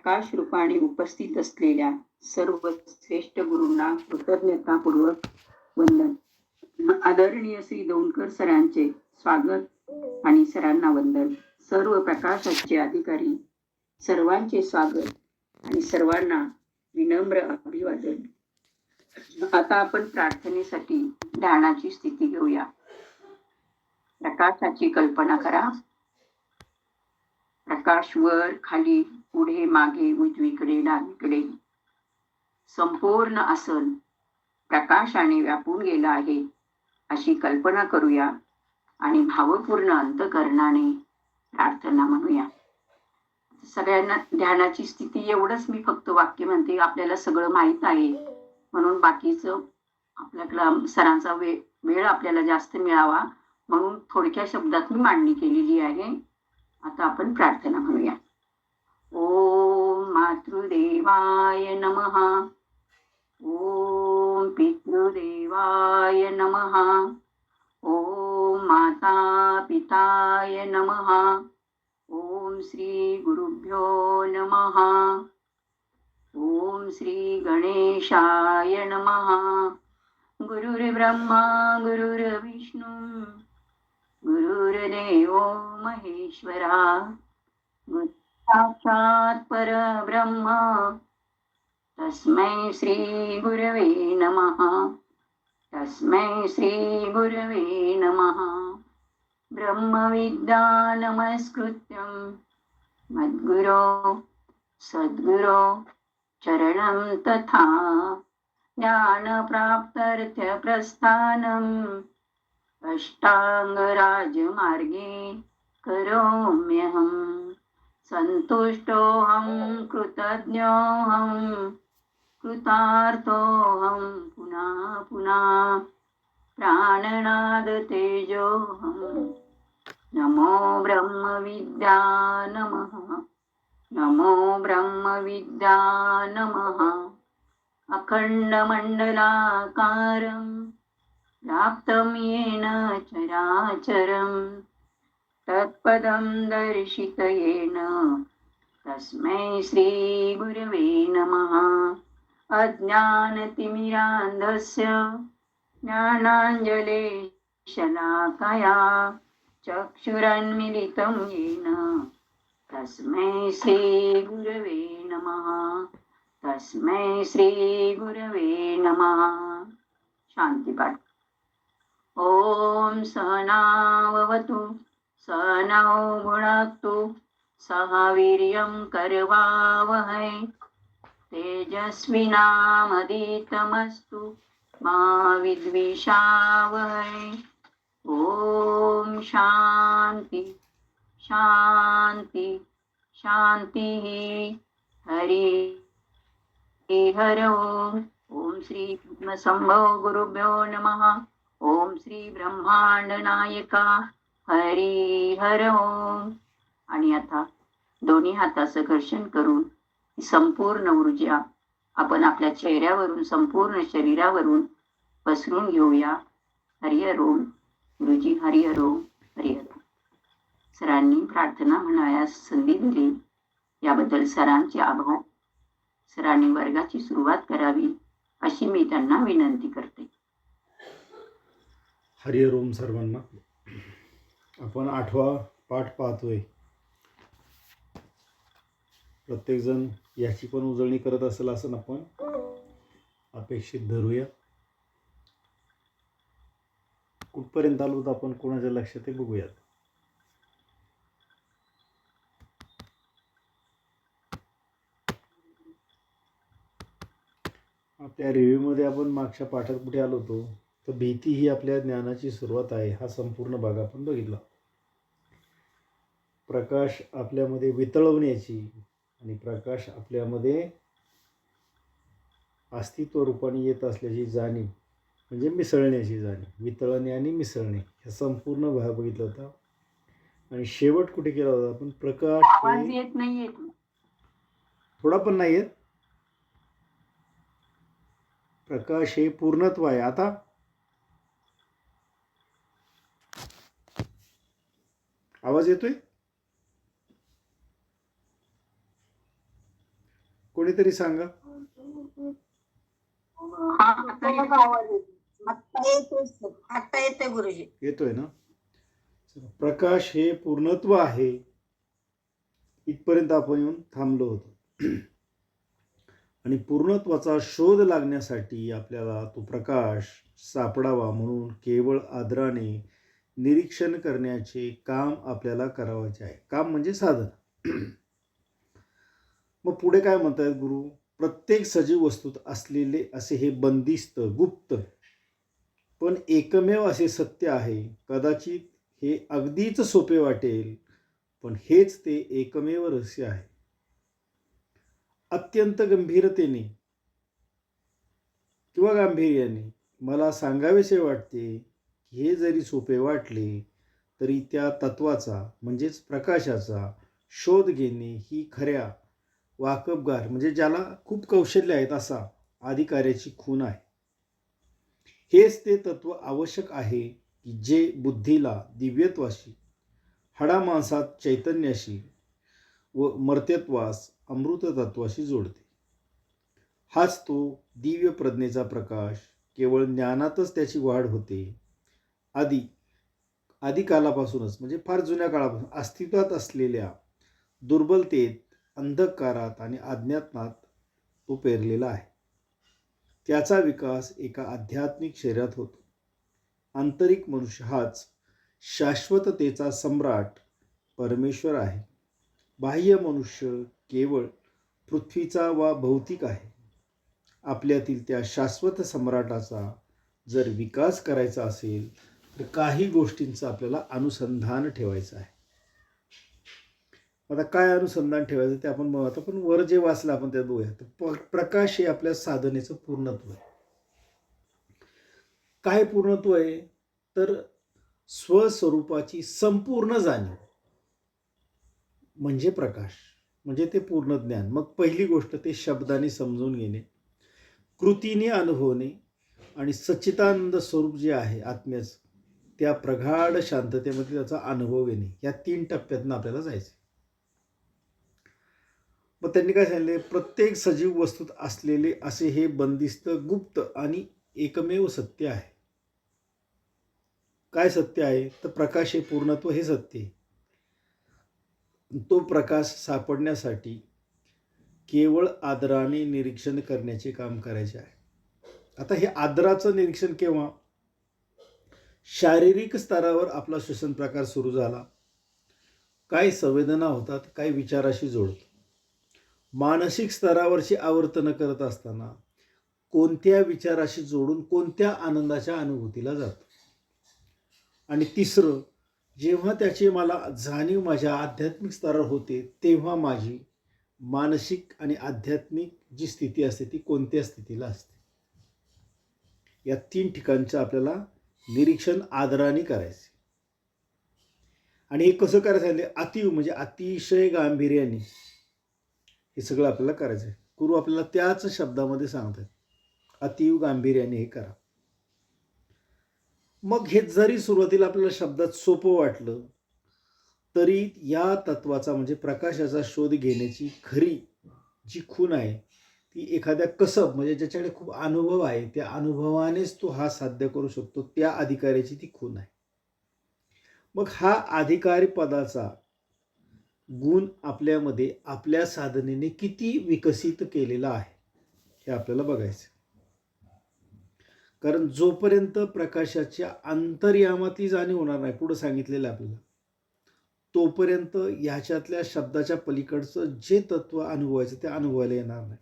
प्रकाश रूपाने उपस्थित असलेल्या सर्व श्रेष्ठ गुरूंना कृतज्ञतापूर्वक वंदन. आदरणीय श्री दौंडकर सरांचे स्वागत आणि सरांना वंदन. सर्व प्रकाशाचे अधिकारी सर्वांचे स्वागत आणि सर्वांना विनम्र अभिवादन. आता आपण प्रार्थनेसाठी ध्यानाची स्थिती घेऊया. प्रकाशाची कल्पना करा. प्रकाश वर खाली पुढे मागे उजवीकडे डावीकडे संपूर्ण आसन प्रकाशाने व्यापून गेला आहे अशी कल्पना करूया आणि भावपूर्ण अंतःकरणाने प्रार्थना म्हणूया. सगळ्यांना ध्यानाची स्थिती एवढंच मी फक्त वाक्य म्हणते. आपल्याला सगळं माहीत आहे म्हणून बाकीचं आपल्याला सरांचा वेळ आपल्याला जास्त मिळावा म्हणून थोडक्या शब्दात मी मांडणी केलेली आहे. आता आपण प्रार्थना म्हणूया. ओम मातृदेवाय नमः. ओम पितृदेवाय नमः. ओम माता पिताय नमः. ओम श्री गुरुभ्यो नमः. ओम श्री गणेशाय नमः. गुरुर्ब्रह्मा गुरुर्विष्णू गुरुर्देवो महेश्वरा. साक्षात् परब्रह्म तस्मै श्री गुरवे नमः. तस्मै श्री गुरवे नमः. ब्रह्मविद्या नमस्कृत्यं मद्गुरो सद्गुरो चरणं तथा ज्ञानप्राप्त्यर्थप्रस्थानम् अष्टांगराजमार्गे करोम्यहम्. सन्तुष्टोऽहं कृतज्ञोऽहं कृतार्थोऽहं पुनः पुनः प्राणनाद तेजोऽहम्. नमो ब्रह्मविद्या नमः. नमो ब्रह्मविद्या नमः. अखण्डमण्डलाकारं व्याप्तं येन चराचरं तत्पदं दर्शितयेन तस्मै श्री गुरवे नमः. अज्ञानतिमिरान्धस्य ज्ञानाञ्जलिशलाकया चक्षुरुन्मीलितं येन तस्मै श्री गुरवे नमः. तस्मै श्री गुरवे नमः. शांतिपाठ. ओम सहनाववतु सहनौ भुनक्तु सह वीर्यं करवावहै तेजस्विनामधीतमस्तु मा विद्विषावहै. ओम शांति शांति शांतिः. हरि हर ओम श्री पद्मसंभव गुरुभ्यो नमः. ओम श्री ब्रह्मांड नायका हरि हर ओम. आणि आता दोन्ही हाताचं घर्षण करून संपूर्ण ऊर्जा आपण आपल्या चेहऱ्यावरून संपूर्ण शरीरावरून पसरून घेऊया. हरि ओम. गुरुजी हरि ओम. हरि ओम. सरांनी प्रार्थना म्हणायास संधी दिली याबद्दल सरांचे आभार. सरांनी वर्गाची सुरुवात करावी अशी मी त्यांना विनंती करते. हरि ओम सर्वांना. आपण 8वा पाठ पाहतोय. प्रत्येकजण याची पण उजळणी करत असेल असं आपण अपेक्षित धरूया. कुठपर्यंत आलो तर आपण कोणाच्या लक्षात आहे बघूयात. त्या रिव्ह्यूमध्ये आपण मागच्या पाठात कुठे आलो होतो तर भीती ही आपल्या ज्ञानाची सुरुवात आहे हा संपूर्ण भाग आपण बघितला. प्रकाश आपल्यामध्ये वितळवण्याची आणि प्रकाश आपल्यामध्ये अस्तित्व रूपाने येत असल्याची जाणीव म्हणजे मिसळण्याची जाणीव. वितळणे आणि मिसळणे हा संपूर्ण भाग बघितला होता. आणि शेवट कुठे केला होता आपण. प्रकाश येत नाहीये थोडा पण नाही येत. प्रकाश हे पूर्णत्व आहे. आता आवाज येतोय. कोणीतरी सांगा. हा आता येतो. आता येते गुरुजी. येतोय ना. चला, प्रकाश हे पूर्णत्व आहे. इथपर्यंत आपण येऊन थांबलो होतो. आणि पूर्णत्वाचा शोध लागण्यासाठी आपल्याला तो प्रकाश सापडावा म्हणून केवळ आदराने निरीक्षण करण्याचे काम आपल्याला करावायचे आहे. काम म्हणजे साधन. मग पुढे काय म्हणतायत गुरु? प्रत्येक सजीव वस्तूत असलेले असे हे बंदिस्त, गुप्त पण एकमेव असे सत्य आहे. कदाचित हे अगदीच सोपे वाटेल, पण हेच ते एकमेव रहस्य आहे. अत्यंत गंभीरतेने किंवा गांभीर्याने मला सांगावेसे वाटते की हे जरी सोपे वाटले तरी त्या तत्वाचा म्हणजेच प्रकाशाचा शोध घेणे ही खऱ्या वाकबगार म्हणजे ज्याला खूप कौशल्य आहेत असा अधिकाऱ्याची खूण आहे. हेच ते तत्व आवश्यक आहे की जे बुद्धीला दिव्यत्वाशी, हाडामांसात चैतन्याशी व मर्त्यत्वास अमृततत्वाशी जोडते. हाच तो दिव्य प्रज्ञेचा प्रकाश. केवळ ज्ञानातच त्याची वाढ होते. आधी कालापासूनच म्हणजे फार जुन्या काळापासून अस्तित्वात असलेल्या दुर्बलतेत, अंधकारात आणि अज्ञानात तो पेरलेला आहे. त्याचा विकास एका आध्यात्मिक शरीरात होतो. आंतरिक मनुष्य हाच शाश्वततेचा सम्राट परमेश्वर आहे. बाह्य मनुष्य केवळ पृथ्वीचा वा भौतिक आहे. आपल्यातील त्या शाश्वत सम्राटाचा जर विकास करायचा असेल तर काही गोष्टींचं आपल्याला अनुसंधान ठेवायचं आहे. आता काय अनुसंधान ठेवायचं ते आपण बघू. आता पण वर जे वाचलं आपण त्यात बघूया. तर प्रकाश हे आपल्या साधनेचं पूर्णत्व आहे. काय पूर्णत्व आहे? तर स्वस्वरूपाची संपूर्ण जाणीव म्हणजे प्रकाश, म्हणजे ते पूर्ण ज्ञान. मग पहिली गोष्ट ते शब्दाने समजून घेणे, कृतीने अनुभवणे आणि सच्चिदानंद स्वरूप जे आहे आत्म्याचं त्या प्रगाढ शांततेमध्ये त्याचा अनुभव घेणे. या 3 टप्प्यातनं आपल्याला जायचं. मग त्यांनी काय सांगितले? प्रत्येक सजीव वस्तूत असलेले असे हे बंदिस्त, गुप्त आणि एकमेव सत्य आहे. काय सत्य आहे? तर प्रकाश हे पूर्णत्व हे सत्य आहे. तो प्रकाश सापडण्यासाठी केवळ आदराने निरीक्षण करण्याचे काम करायचे आहे. आता हे आदराचं निरीक्षण केव्हा? शारीरिक स्तरावर आपला श्वसन प्रकार सुरू झाला, काय संवेदना होतात, काय विचाराशी जोडतो. मानसिक स्तरावरची आवर्तनं करत असताना कोणत्या विचाराशी जोडून कोणत्या आनंदाच्या अनुभूतीला जातो. आणि तिसरं, जेव्हा त्याची मला जाणीव माझ्या आध्यात्मिक स्तरावर होते तेव्हा माझी मानसिक आणि आध्यात्मिक जी स्थिती असते ती कोणत्या स्थितीला असते. या 3 ठिकाणचं आपल्याला निरीक्षण आदराने करायचे. आणि हे कसं करायचं? अतीव म्हणजे अतिशय गांभीर्याने हे सगळं आपल्याला करायचं आहे. गुरु आपल्याला त्याच शब्दामध्ये सांगतात, अतीव गांभीर्याने हे करा. मग हे जरी सुरुवातीला आपल्याला शब्दात सोपं वाटलं तरी या तत्वाचा म्हणजे प्रकाशाचा शोध घेण्याची खरी जी खूण आहे ती एखाद्या कसब म्हणजे ज्याच्याकडे खूप अनुभव आहे त्या अनुभवानेच तो हा साध्य करू शकतो. त्या अधिकाऱ्याची ती खूण आहे. मग हा अधिकारी पदाचा गुण आपल्यामध्ये आपल्या साधनेने किती विकसित केलेला आहे हे आपल्याला बघायचं. कारण जोपर्यंत प्रकाशाच्या अंतर्यामातली जाणीव होणार नाही, पुढं सांगितलेलं आपल्याला, तोपर्यंत ह्याच्यातल्या शब्दाच्या पलीकडचं जे तत्व अनुभवायचं ते अनुभवायला येणार नाही.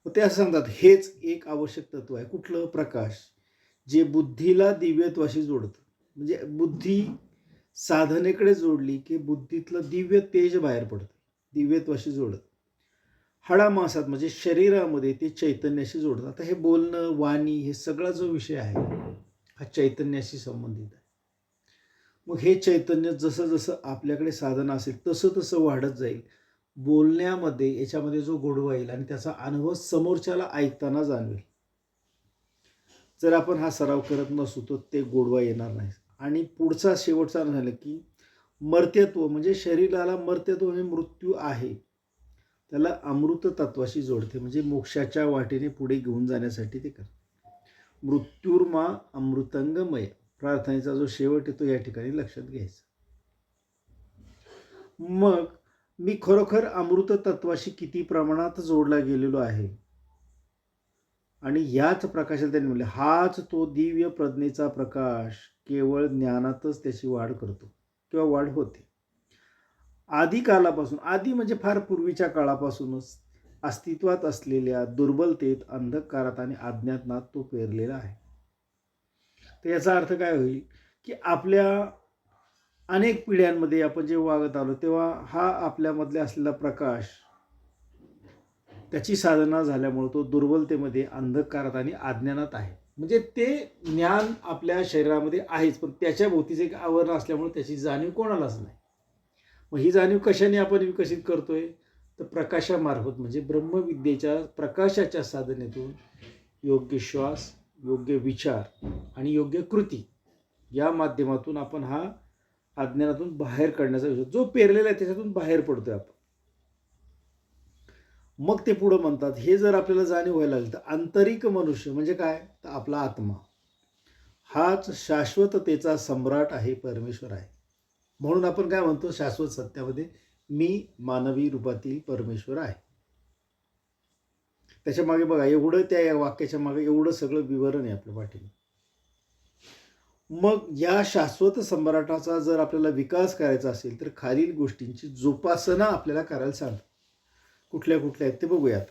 मग ते असं सांगतात, हेच एक आवश्यक तत्व आहे. कुठलं? प्रकाश, जे बुद्धीला दिव्यत्वाशी जोडतं. म्हणजे बुद्धी साधनेकडे जोडली की बुद्धीतलं दिव्य तेज बाहेर पडतं, दिव्यत्वाशी जोडतं. हाडामांसात म्हणजे शरीरामध्ये ते चैतन्याशी जोडतं. आता हे बोलणं, वाणी, हे सगळा जो विषय आहे हा चैतन्याशी संबंधित आहे. मग हे चैतन्य जसं जसं आपल्याकडे साधन असेल तसं तसं वाढत जाईल. बोलण्यामध्ये याच्यामध्ये जो गोडवा येईल आणि त्याचा अनुभव समोरच्याला ऐकताना जाणवेल. जर आपण हा सराव करत नसू तर ते गोडवा येणार नाही. आणि पुढचा शेवटचा झालं की मर्त्यत्व म्हणजे शरीराला मर्त्यत्व म्हणजे मृत्यू आहे त्याला अमृत तत्वाशी जोडते, म्हणजे मोक्षाच्या वाटेने पुढे घेऊन जाण्यासाठी ते करते. मृत्युर्मा अमृतंगमय, प्रार्थनेचा जो शेवट आहे तो या ठिकाणी लक्षात घ्यायचा. मग मी खरोखर अमृत तत्वाशी किती प्रमाणात जोडला गेलेलो आहे, आणि याच प्रकाशाला त्यांनी म्हणले हाच तो दिव्य प्रज्ञेचा प्रकाश केवळ ज्ञानातच त्याची वाढ करतो किंवा वाढ होते. आधी कालापासून, आधी म्हणजे फार पूर्वीच्या काळापासूनच अस्तित्वात असलेल्या दुर्बलतेत, अंधकारात आणि अज्ञानात तो पेरलेला आहे. तर याचा अर्थ काय होईल की आपल्या अनेक पिढ्यांमध्ये आपण जे वागत आलो तेव्हा हा आपल्यामधले असलेला प्रकाश, त्याची साधना झाल्यामुळे तो दुर्बलतेमध्ये, अंधकारात आणि अज्ञानात आहे. म्हणजे ते ज्ञान आपल्या शरीरामध्ये आहेच, पण त्याच्या भोवतीचं एक आवरण असल्यामुळे त्याची जाणीव कोणालाच नाही. मग ही जाणीव कशाने आपण विकसित करतोय, तर प्रकाशामार्फत, म्हणजे ब्रह्मविद्येच्या प्रकाशाच्या साधनेतून योग्य श्वास, योग्य विचार आणि योग्य कृती या माध्यमातून आपण हा अज्ञानातून बाहेर काढण्याचा विषय जो पेरलेला आहे त्याच्यातून बाहेर पडतोय आपण. मग ते पुढं म्हणतात, हे जर आपल्याला जाणीव व्हायला लागली तर आंतरिक मनुष्य म्हणजे काय, तर आपला आत्मा हाच शाश्वततेचा सम्राट आहे, परमेश्वर आहे. म्हणून आपण काय म्हणतो शाश्वत सत्यामध्ये, मी मानवी रूपातील परमेश्वर आहे. त्याच्या मागे बघा एवढं, त्या वाक्याच्या मागे एवढं सगळं विवरण आहे आपल्या पाठीने. मग या शाश्वत सम्राटाचा जर आपल्याला विकास करायचा असेल तर खालील गोष्टींची जोपासना आपल्याला करायला सांगतात. कुठल्या कुठल्या आहेत ते बघूयात.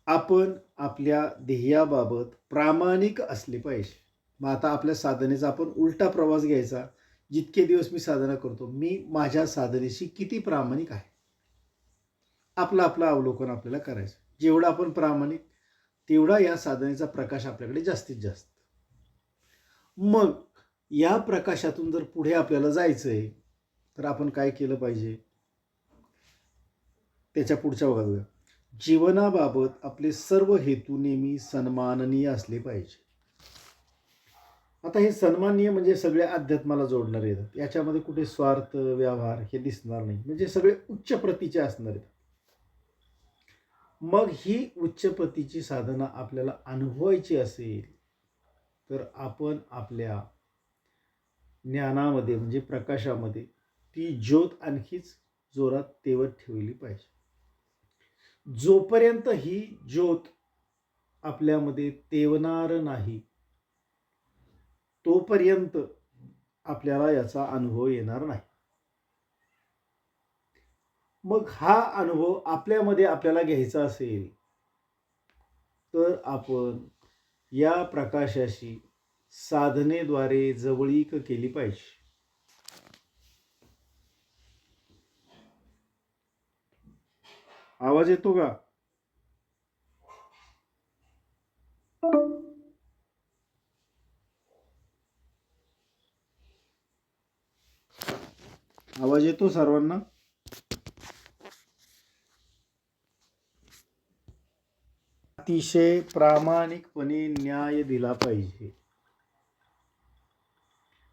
आपण आपल्या ध्येयाबाबत प्रामाणिक असले पाहिजे. मग आता आपल्या साधनेचा आपण उलटा प्रवास घ्यायचा. जितके दिवस मी साधना करतो, मी माझ्या साधनेशी किती प्रामाणिक आहे, आपलं अवलोकन आपल्याला करायचं. जेवढा आपण प्रामाणिक तेवढा या साधनेचा प्रकाश आपल्याकडे जास्तीत जास्त. मग या प्रकाशातून जर पुढे आपल्याला जायचं आहे तर आपण काय केलं पाहिजे, त्याच्या पुढच्या भागात जीवनाबाबत आपले सर्व हेतू नेहमी सन्माननीय असले पाहिजे. आता हे सन्माननीय म्हणजे सगळे अध्यात्माला जोडणारे येतात, याच्यामध्ये कुठे स्वार्थ व्यवहार हे दिसणार नाही, म्हणजे सगळे उच्च प्रतीचे असणार आहेत. मग ही उच्च प्रतीची साधना आपल्याला अनुभवायची असेल तर आपण आपल्या ज्ञानामध्ये म्हणजे प्रकाशामध्ये ती ज्योत आणखीच जोरात तेवत ठेवली पाहिजे. जोपर्यंत ही ज्योत आपल्यामध्ये तेवणार नाही तोपर्यंत आपल्याला याचा अनुभव येणार नाही. मग हा अनुभव आपल्यामध्ये आपल्याला घ्यायचा असेल तर आपण या प्रकाशाशी साधनेद्वारे जवळीक केली पाहिजे. आवाज येतो का? आवाज येतो सर्वांना? अतिशय प्रामाणिकपणे न्याय दिला पाहिजे.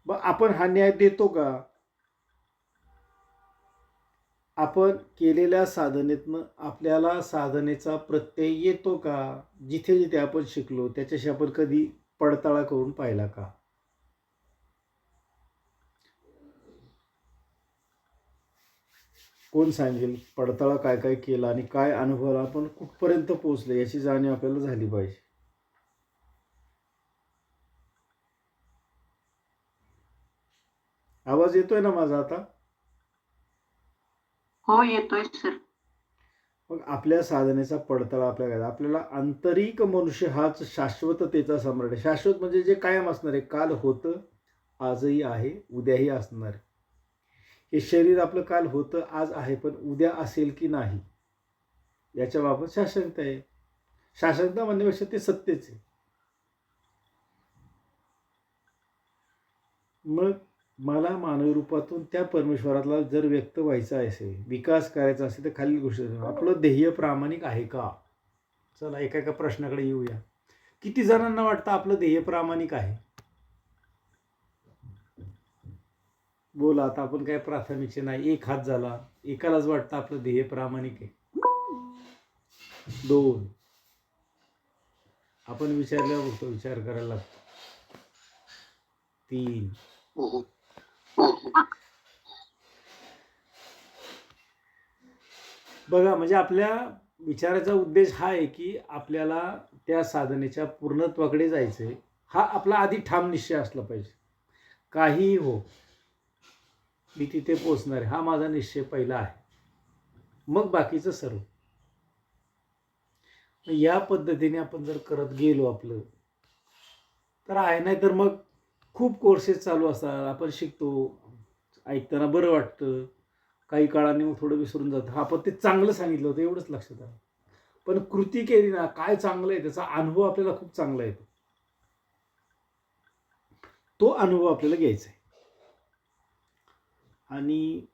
मग आपण हा न्याय देतो का? आपण केलेल्या साधनेतनं आपल्याला साधनेचा प्रत्यय येतो का? जिथे जिथे आपण शिकलो त्याच्याशी आपण कधी पडताळा करून पाहिला का? कोण सांगेल पडताळा काय काय केला आणि काय अनुभवला, आपण कुठपर्यंत पोहोचले याची जाणीव आपल्याला झाली पाहिजे. आवाज येतोय ना माझा आता? हो येतोय सर. मग आपल्या साधनेचा पडताळा आपल्याला आंतरिक मनुष्य हाच शाश्वततेचा सम्राट आहे. शाश्वत म्हणजे जे कायम असणार आहे, काल होतं, आजही आहे, उद्याही असणार आहे. हे शरीर आपलं काल होतं, आज आहे, पण उद्या असेल की नाही याच्या बाबत शाश्वतता आहे. शाश्वतता म्हणण्यापेक्षा ते सत्यच आहे. मग मला मानवी रूपातून त्या परमेश्वराला जर व्यक्त व्हायचं असेल, विकास करायचा असेल तर खालील गोष्टी, आपलं ध्येय प्रामाणिक आहे का? चला एका एका प्रश्नाकडे येऊया. किती जणांना वाटतं आपलं ध्येय प्रामाणिक आहे? बोला आता आपण काय प्राथमिकचे नाही. एक हात झाला, एकालाच वाटतं आपलं ध्येय प्रामाणिक आहे. 2 आपण विचारल्यावर फक्त विचार करायला लागतो. 3 बघा, म्हणजे आपल्या विचाराचा उद्देश हा आहे की आपल्याला त्या साधनेच्या पूर्णत्वाकडे जायचं आहे. हा आपला आधी ठाम निश्चय असला पाहिजे. काहीही हो, मी तिथे पोचणार आहे, हा माझा निश्चय पहिला आहे. मग बाकीचं सर्व. या पद्धतीने आपण जर करत गेलो आपलं तर आहे. नाही तर मग खूप कोर्सेस चालू असतात, आपण शिकतो, ऐकताना बरं वाटतं, काही काळाने मग थोडं विसरून जातं. हा पण ते चांगलं सांगितलं होतं एवढंच लक्षात आलं. पण कृती केली ना, काय चांगलं आहे त्याचा अनुभव आपल्याला खूप चांगला येतो. तो अनुभव आपल्याला घ्यायचा आहे आणि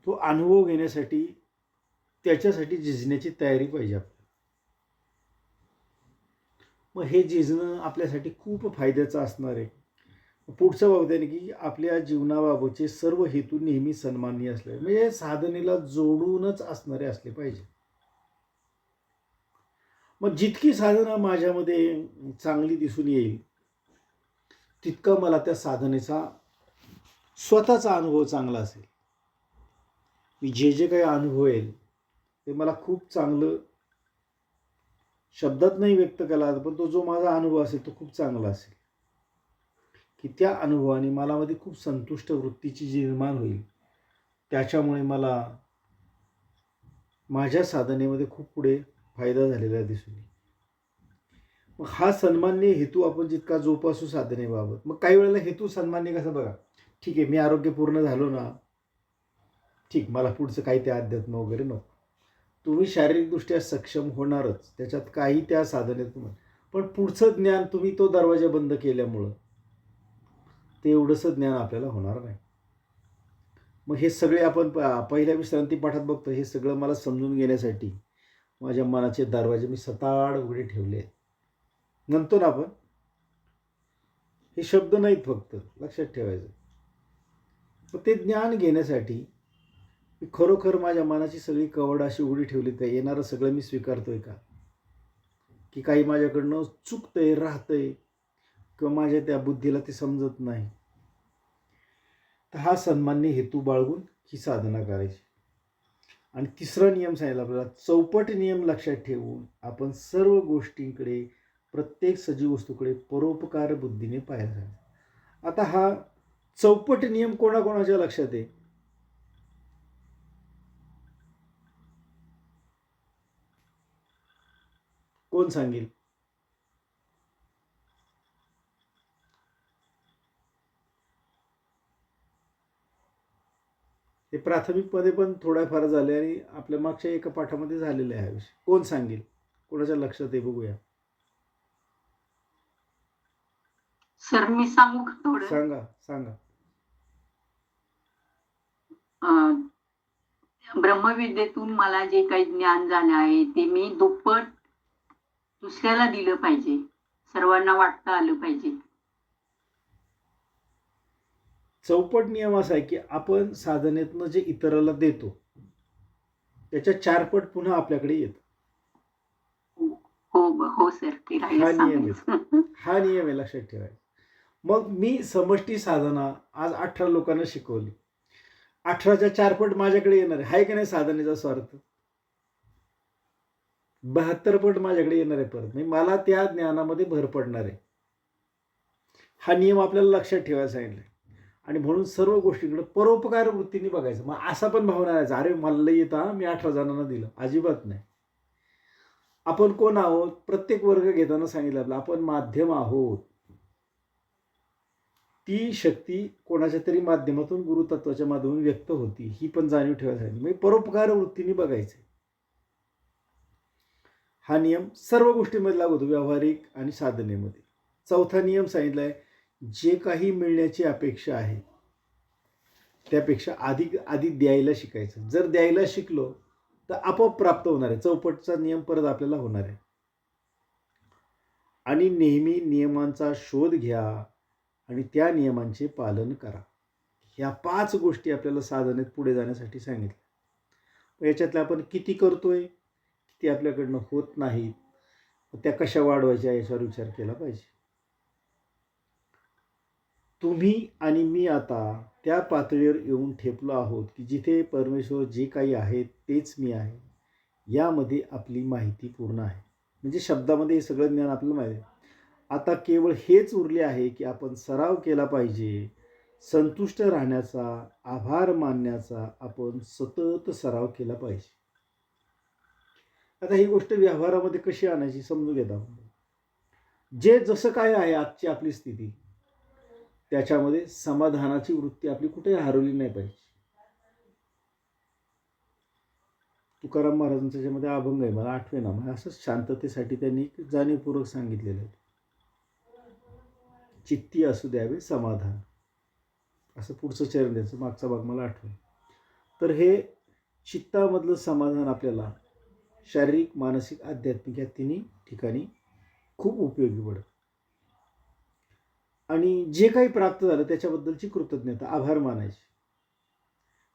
तो अनुभव घेण्यासाठी त्याच्यासाठी झिजण्याची तयारी पाहिजे आपल्याला. मग हे झिजणं आपल्यासाठी खूप फायद्याचं असणार आहे. पुढचं बघताय की आपल्या जीवनाबाबतचे सर्व हेतू नेहमी सन्माननीय असले, म्हणजे साधनेला जोडूनच असणारे असले पाहिजे. मग जितकी साधना माझ्यामध्ये चांगली दिसून येईल तितका मला त्या साधनेचा स्वतःचा अनुभव चांगला असेल. मी जे जे काही अनुभव येईल ते मला खूप चांगलं शब्दात नाही व्यक्त केला, पण तो जो माझा अनुभव असेल तो खूप चांगला असेल की त्या अनुभवाने मलामध्ये खूप संतुष्ट वृत्तीची जी निर्माण होईल. त्याच्यामुळे मला माझ्या साधनेमध्ये खूप पुढे फायदा झालेला दिसून येईल. मग हा सन्मान्य हेतू आपण जितका जोपासू साधनेबाबत, मग काही वेळेला हेतू सन्मान्य कसं बघा, ठीक आहे मी आरोग्यपूर्ण झालो ना, ठीक, मला पुढचं काही ते अध्यात्म वगैरे नको. तुम्ही शारीरिकदृष्ट्या सक्षम होणारच, त्याच्यात काही त्या साधनेतून, पण पुढचं ज्ञान तुम्ही तो दरवाजा बंद केल्यामुळं ते एवढंसं ज्ञान आपल्याला होणार नाही. मग हे सगळे आपण पहिल्या विश्रांती पाठात बघतो, हे सगळं मला समजून घेण्यासाठी माझ्या मनाचे दरवाजे मी सताड उघडे ठेवले आहेत. नंतर आपण हे शब्द नाहीत फक्त लक्षात ठेवायचं, तर ते ज्ञान घेण्यासाठी मी खरोखर माझ्या मनाची सगळी कवड अशी उघडी ठेवली का, येणारं सगळं मी स्वीकारतोय का, की काही माझ्याकडनं चुकतंय, राहतंय, किंवा माझ्या त्या बुद्धीला ते समजत नाही. तर हा सन्मान्य हेतू बाळगून ही साधना करायची. आणि तिसरा नियम सांगितला आपल्याला, चौपट नियम लक्षात ठेवून आपण सर्व गोष्टींकडे, प्रत्येक सजीव वस्तूकडे परोपकार बुद्धीने पाहायला. आता हा चौपट नियम कोणाकोणाच्या लक्षात आहे? कोण सांगेल? हे प्राथमिकमध्ये पण थोड्याफार झाले आणि आपल्या मागच्या एका पाठामध्ये झालेला आहे हा विषय. कोण सांगेल? कोणाच्या लक्षात आहे बघूया. सर मी सांगू का थोडं? सांगा सांगा. अं, ब्रह्मविद्येतून मला जे काही ज्ञान झालं आहे ते मी दुप्पट दुसऱ्याला दिलं पाहिजे, सर्वांना वाटता आलं पाहिजे. चौपट नियम असा आहे की आपण साधनेतनं जे इतराला देतो त्याच्या 4 पट पुन्हा आपल्याकडे येतं. हो सर, ते हा राहील नियम आहे. सांगायचं. हा नियम आहे, लक्षात ठेवायचा. मग मी समष्टी साधना आज 18 लोकांना शिकवली, 18च्या 4 पट माझ्याकडे येणार आहे का नाही साधनेचा स्वार्थ? 72 पट माझ्याकडे येणार आहे परत, म्हणजे मला त्या ज्ञानामध्ये भर पडणार आहे. हा नियम आपल्याला लक्षात ठेवायला सांगितलं. आणि म्हणून सर्व गोष्टींकडे परोपकार वृत्तीने बघायचं. मग असा पण भावना आहे, अरे मला येतं मी 18 जणांना दिलं, अजिबात नाही. आपण कोण आहोत? प्रत्येक वर्ग घेताना सांगितलं आपलं, आपण माध्यम आहोत. ती शक्ती कोणाच्या तरी माध्यमातून, गुरुतत्वाच्या माध्यमातून व्यक्त होती, ही पण जाणीव ठेवायला सांगितली. म्हणजे परोपकार वृत्तीने बघायचं. हा नियम सर्व गोष्टींमध्ये लागू होतो, व्यावहारिक आणि साधनेमध्ये. चौथा नियम सांगितला आहे, जे काही मिळण्याची अपेक्षा आहे त्यापेक्षा आधी द्यायला शिकायचं. जर द्यायला शिकलो तर आपोआप प्राप्त होणार आहे. चौपटचा नियम परत आपल्याला होणार आहे. आणि नेहमी नियमांचा शोध घ्या आणि त्या नियमांचे पालन करा. ह्या 5 गोष्टी आपल्याला साधनेत पुढे जाण्यासाठी सांगितल्या. याच्यातल्या आपण किती करतोय, किती आपल्याकडनं होत नाहीत, त्या कशा वाढवायच्या याच्यावर विचार केला पाहिजे. तुम्ही आणि मी आता त्या पातळीवर येऊन ठेपलो आहोत की जिथे परमेश्वर जे काही आहे तेच मी आहे, यामध्ये आपली माहिती पूर्ण आहे. म्हणजे शब्दामध्ये हे सगळं ज्ञान आपल्याला माहिती आहे. आता केवळ हेच उरले आहे की आपण सराव केला पाहिजे. संतुष्ट राहण्याचा, आभार मानण्याचा आपण सतत सराव केला पाहिजे. आता ही गोष्ट व्यवहारामध्ये कशी आणायची समजून घेता. जे जसं काय आहे आजची आपली स्थिती, त्याच्यामध्ये समाधानाची वृत्ती आपली कुठे हरवली नाही पाहिजे. तुकाराम महाराजांच्या त्याच्यामध्ये अभंग आहे, मला आठवेना, मला असंच शांततेसाठी त्यांनी जाणीवपूर्वक सांगितलेलं आहे. चित्ती असू द्यावे समाधान, असं पुढचं चरण द्यायचं, मागचा भाग मला आठवेल. तर हे चित्तामधलं समाधान आपल्याला शारीरिक, मानसिक, आध्यात्मिक या तिन्ही ठिकाणी खूप उपयोगी पडतं. आणि जे काही प्राप्त झालं त्याच्याबद्दलची कृतज्ञता, आभार मानायचे.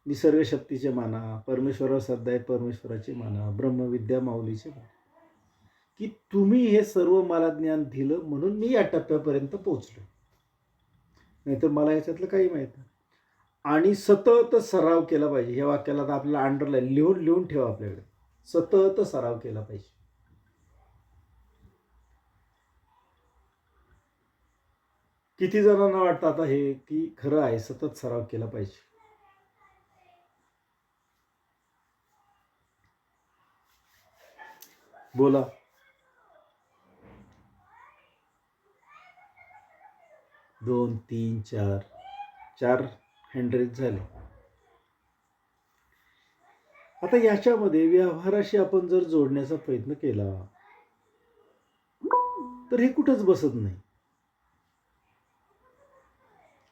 निसर्ग शक्तीचे माना, परमेश्वरावर श्रद्धा आहे परमेश्वराचे माना, ब्रह्मविद्या माऊलीचे माना, की तुम्ही हे सर्व मला ज्ञान दिलं म्हणून मी या टप्प्यापर्यंत पोहोचलो. नाहीतर मला याच्यातलं काही माहीत नाही. आणि सतत सराव केला पाहिजे. ह्या वाक्याला तर आपल्याला अंडरलाईन लिहून ठेवा आपल्याकडे. सतत सराव केला पाहिजे. किती जणांना वाटतं आता हे की खरं आहे, सतत सराव केला पाहिजे. बोला. 2 3 4 हँड रेज झाले. आता याच्यामध्ये व्यवहाराशी आपण जर जोडण्याचा प्रयत्न केला तर हे कुठंच बसत नाही.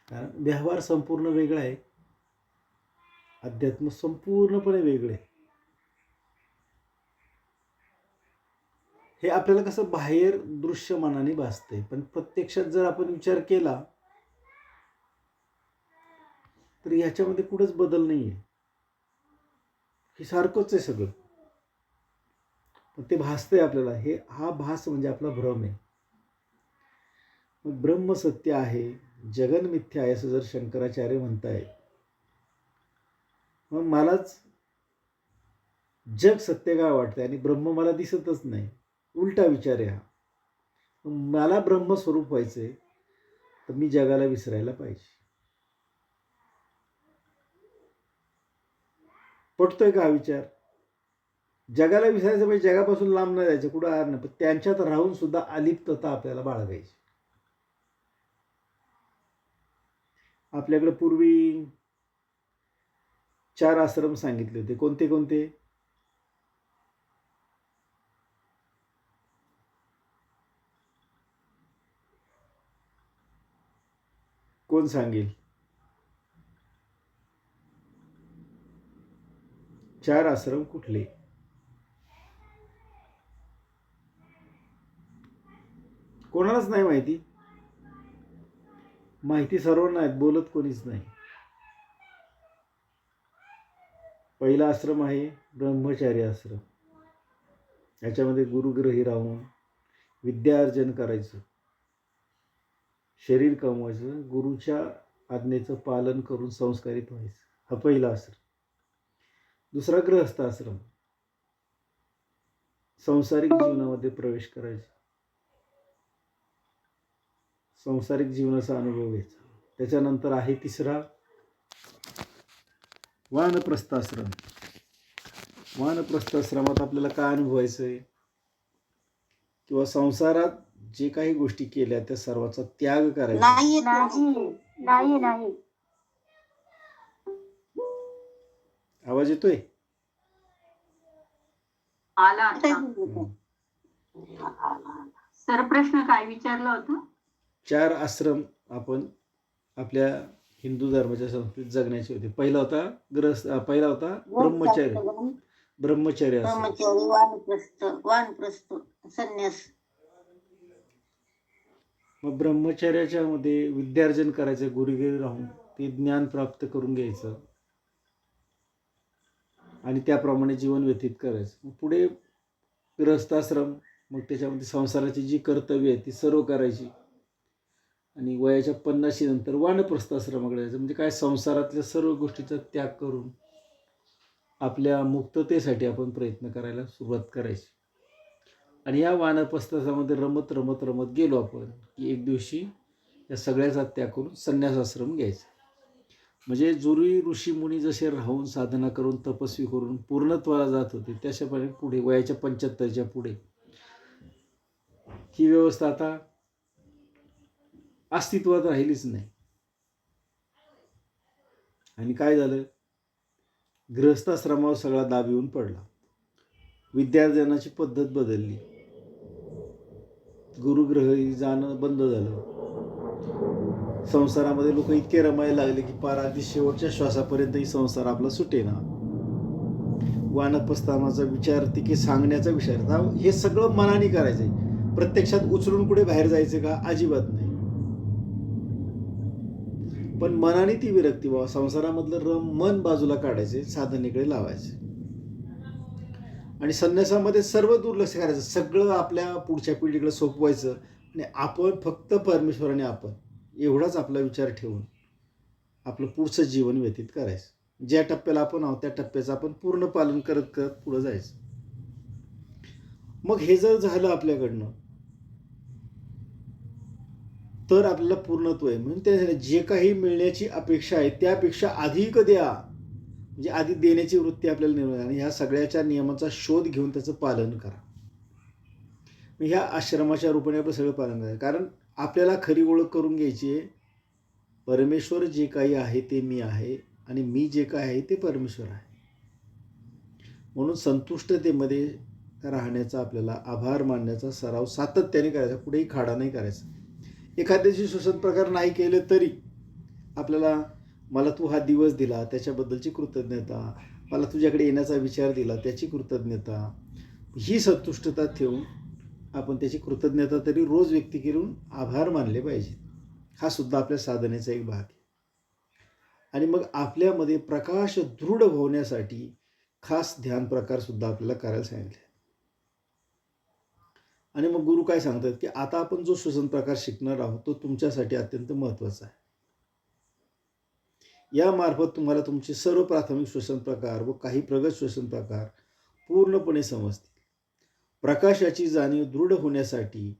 कारण व्यवहार संपूर्ण वेगळा आहे, अध्यात्म संपूर्णपणे वेगळे. हे आपल्याला कसं बाहेर दृश्यमानाने भासते, पण प्रत्यक्षात जर आपण विचार केला तर याच्यामध्ये कुठंच बदल नाही आहे. हे सारखंच आहे सगळं, पण ते भासतंय आपल्याला. हा भास म्हणजे आपला भ्रम आहे. मग ब्रह्म सत्य आहे, जगन मिथ्या आहे असं जर शंकराचार्य म्हणताय, मग मलाच जग सत्य काय वाटतंय आणि ब्रह्म मला दिसतच नाही. उलटा विचार आहे हा. मला ब्रह्मस्वरूप व्हायचंय तर मी जगाला विसरायला पाहिजे. पटतोय का हा विचार? जगाला विसरायचं म्हणजे जगापासून लांब नाही जायचं, कुठं आर नाही, पण त्यांच्यात राहून सुद्धा अलिप्तता आपल्याला बाळगायची. आपल्याकडे पूर्वी 4 आश्रम सांगितले होते. कोणते कोणते? कोण सांगेल? 4 आश्रम कुठले? कोणालाच नाही माहिती? माहिती सर्वांना आहेत, बोलत कोणीच नाही. पहिला आश्रम आहे ब्रह्मचारी आश्रम. याच्यामध्ये गुरुग्रही राहून विद्यार्जन करायचं, शरीर कमवायचं, गुरुच्या आज्ञेचं पालन करून संस्कारित व्हायचं. हा पहिला आश्रम. दुसरा गृहस्थ आश्रम, संसारिक जीवनामध्ये प्रवेश करायचा, संसारिक जीवनाचा अनुभव घ्यायचा. त्याच्यानंतर आहे तिसरा वानप्रस्थ आश्रम. वानप्रस्थ आश्रमात आपल्याला काय अनुभवायचं आहे, किंवा संसारात जे काही गोष्टी केल्या त्या सर्वाचा त्याग करायचा. नाही आवाज येतोय? आला आता. सर प्रश्न काय विचारला होता? 4 आश्रम आपण आपल्या हिंदू धर्माच्या संस्कृतीत जगण्याचे होते. पहिला होता ब्रह्मचर्य. ब्रह्मचर्य आश्रम. वानप्रस्थ संन्यास. मग ब्रह्मचर्याच्या मध्ये विद्यार्जन करायचं, गुरुगिरी राहून ते ज्ञान प्राप्त करून घ्यायचं आणि त्याप्रमाणे जीवन व्यतीत करायचं. मग पुढे गृहस्थाश्रम, मग त्याच्यामध्ये संसाराची जी कर्तव्य आहे ती सर्व करायची आणि वयाच्या 50 नंतर वानप्रस्थाश्रमाकडे जायचं. म्हणजे काय, संसारातल्या सर्व गोष्टीचा त्याग करून आपल्या मुक्ततेसाठी आपण प्रयत्न करायला सुरुवात करायची. आणि या वानप्रस्थाश्रमामध्ये रमत रमत रमत गेलो आपण की एक दिवशी या सगळ्याचा त्याग करून संन्यासाश्रम घ्यायचा. म्हणजे जुरी ऋषीमुनी जसे राहून साधना करून तपस्वी करून पूर्णत्वाला जात होते, त्याच्याप्रमाणे पुढे वयाच्या 75च्या पुढे ही व्यवस्था आता अस्तित्वात राहिलीच नाही. आणि काय झालं, गृहस्थाश्रमावर सगळा दाब येऊन पडला. विद्यार्जनाची पद्धत बदलली, गुरुग्रही जाणं बंद झालं. संसारामध्ये लोक इतके रमायला लागले की पार अगदी शेवटच्या श्वासापर्यंतही संसार आपला सुटेना. वानप्रस्थानाचा विचार, तिके सांगण्याचा विचार, हे सगळं मनाने करायचंय. प्रत्यक्षात उचलून कुठे बाहेर जायचं का? अजिबात नाही. पण मनाने ती विरक्ती व्हावं, संसारामधलं मन बाजूला काढायचे, साधनेकडे लावायचे. आणि संन्यासामध्ये सर्व दुर्लक्ष करायचं, सगळं आपल्या पुढच्या पिढीकडे सोपवायचं आणि आपण फक्त परमेश्वर आणि आपण एवढाच आपला विचार ठेवून आपलं पुढचं जीवन व्यतीत करायचं. ज्या टप्प्याला आपण आहोत त्या टप्प्याचं आपण पूर्ण पालन करत करत पुढं जायचं. मग हे जर झालं आपल्याकडनं तर आपल्याला पूर्णत्व आहे. म्हणून त्या जे काही मिळण्याची अपेक्षा आहे त्यापेक्षा अधिक द्या, म्हणजे आधी देण्याची वृत्ती आपल्याला निर्माण. आणि ह्या सगळ्याच्या नियमांचा शोध घेऊन त्याचं पालन करा. ह्या आश्रमाच्या रूपाने आपलं सगळं पालन करायचं. कारण आपल्याला खरी ओळख करून घ्यायची आहे, परमेश्वर जे काही आहे ते मी आहे आणि मी जे काय आहे ते परमेश्वर आहे. म्हणून संतुष्टतेमध्ये राहण्याचा, आपल्याला आभार मानण्याचा सराव सातत्याने करायचा, कुठेही खाडा नाही करायचा. एखाद्याची श्वसन प्रकार नाही केले तरी आपल्याला, मला तू हा दिवस दिला त्याच्याबद्दलची कृतज्ञता, मला तुझ्याकडे येण्याचा विचार दिला त्याची कृतज्ञता, ही संतुष्टता ठेवून आपण त्याची कृतज्ञता तरी रोज व्यक्त करून आभार मानले पाहिजे. हा सुद्धा आपल्या साधनेचा एक भाग आहे. आणि मग आपल्यामध्ये प्रकाश दृढ होण्यासाठी खास ध्यान प्रकार सुद्धा आपल्याला करायला सांगितले. आणि मग गुरु काय सांगतात की आता आपण जो श्वसन प्रकार शिकणार आहोत तो तुमच्यासाठी अत्यंत महत्त्वाचा आहे. यामार्फत तुम्हाला तुमचे सर्व प्राथमिक श्वसन प्रकार व काही प्रगत श्वसन प्रकार पूर्णपणे समजतील. प्रकाशाची जाणीव दृढ होण्यासाठी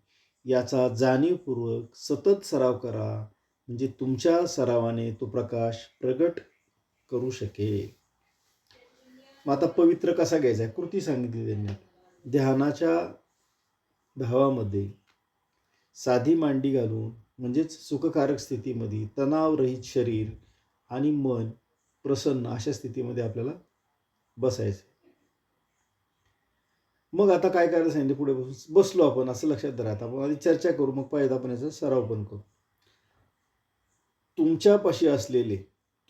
याचा जाणीवपूर्वक सतत सराव करा, म्हणजे तुमच्या सरावाने तो प्रकाश प्रगट करू शकेल. मग आता पवित्र कसा घ्यायचा आहे, कृती सांगितली त्यांनी. ध्यानाच्या भावामध्ये साधी मांडी घालून, म्हणजेच सुखकारक स्थितीमध्ये, तणावरहित शरीर आणि मन प्रसन्न अशा स्थितीमध्ये आपल्याला बसायचं. मग आता काय करायला सांगितलं, पुढे बसलो आपण असं लक्षात धरा. आता आपण आधी चर्चा करू, मग पाहिजे आपण याचा सराव पण करू. तुमच्यापाशी असलेले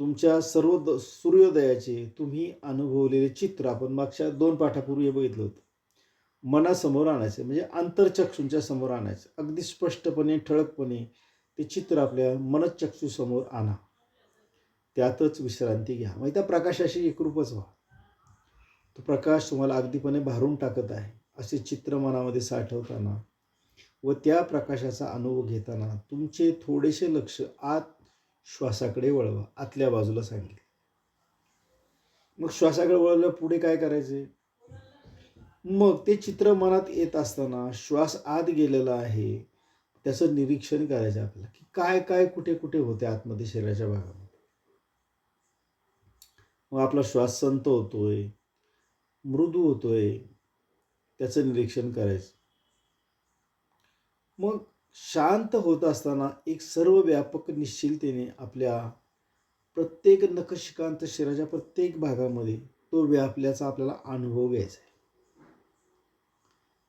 तुमच्या सर्व सूर्योदयाचे तुम्ही अनुभवलेले चित्र आपण मागच्या 2 पाठापूर्वी बघितलं होतं. मनासमोर आणायचं, म्हणजे अंतर्चक्षूंच्या समोर आणायचं. अगदी स्पष्टपणे ठळकपणे ते चित्र आपल्या मनचक्षूसमोर आणा. त्यातच विश्रांती घ्या. मग त्या प्रकाशाशी एकरूपच व्हा. तो प्रकाश तुम्हाला अगदीपणे भारून टाकत आहे असे चित्र मनामध्ये साठवताना व त्या प्रकाशाचा अनुभव घेताना तुमचे थोडेसे लक्ष आत श्वासाकडे वळवा. आतल्या बाजूला सांगितले. मग श्वासाकडे वळवल्या पुढे काय करायचे, मग ते चित्र मनात येत असताना श्वास आत गेलेला आहे त्याचं निरीक्षण करायचं आपल्याला, की काय काय कुठे कुठे होते आतमध्ये शरीराच्या भागामध्ये. मग आपला श्वास संत होतोय, मृदू होतोय, त्याचं निरीक्षण करायचं. मग शांत होत असताना एक सर्वव्यापक निश्चिलतेने आपल्या प्रत्येक नखशिकांत शरीराच्या प्रत्येक भागामध्ये तो व्यापल्याचा आपल्याला अनुभव घ्यायचा आहे.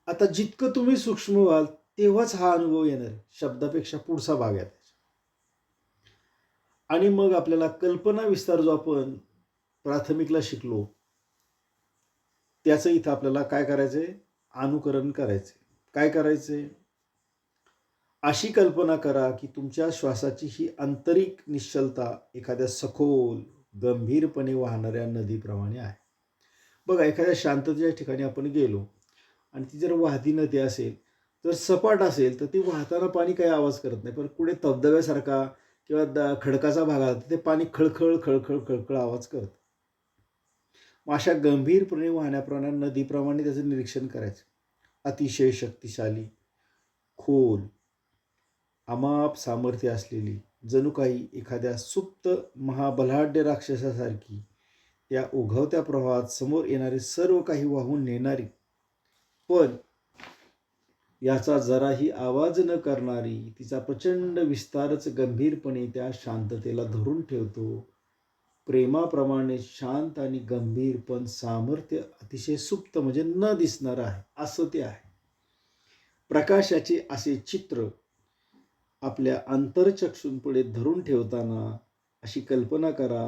आता जितकं तुम्ही सूक्ष्म व्हाल तेव्हाच हा अनुभव येणार आहे. शब्दापेक्षा पुढचा भाग आहे. आणि मग आपल्याला कल्पना विस्तार जो आपण प्राथमिकला शिकलो त्याचं इथं आपल्याला काय करायचंय, अनुकरण करायचंय. काय करायचंय, अशी कल्पना करा की तुमच्या श्वासाची ही आंतरिक निश्चलता एखाद्या सखोल गंभीरपणे वाहणाऱ्या नदीप्रमाणे आहे. बघा, एखाद्या शांततेच्या ठिकाणी आपण गेलो आणि ती जर वाहती नदी असेल तर सपाट असेल तर ती वाहताना पाणी काही आवाज करत नाही, पण पुढे धबधब्यासारखा किंवा खडकाचा भाग आला तर ते पाणी खळखळ खळखळ खळखळ आवाज करतं. मग अशा गंभीरपणे वाहण्याप्रमाणे नदीप्रमाणे त्याचं निरीक्षण करायचं. अतिशय शक्तिशाली, खोल, अमाप सामर्थ्य असलेली, जणू काही एखाद्या सुप्त महाबलाढ्य राक्षसासारखी त्या ओघवत्या प्रवाहात समोर येणारे सर्व काही वाहून नेणारी, पण याचा जराही आवाज न करणारी, तिचा प्रचंड विस्तारच गंभीरपणे त्या शांततेला धरून ठेवतो. प्रेमाप्रमाणे शांत आणि गंभीर, पण सामर्थ्य अतिशय सुप्त म्हणजे न दिसणार आहे, असं ते आहे. प्रकाशाचे असे चित्र आपल्या अंतरचक्षूंपुढे धरून ठेवताना अशी कल्पना करा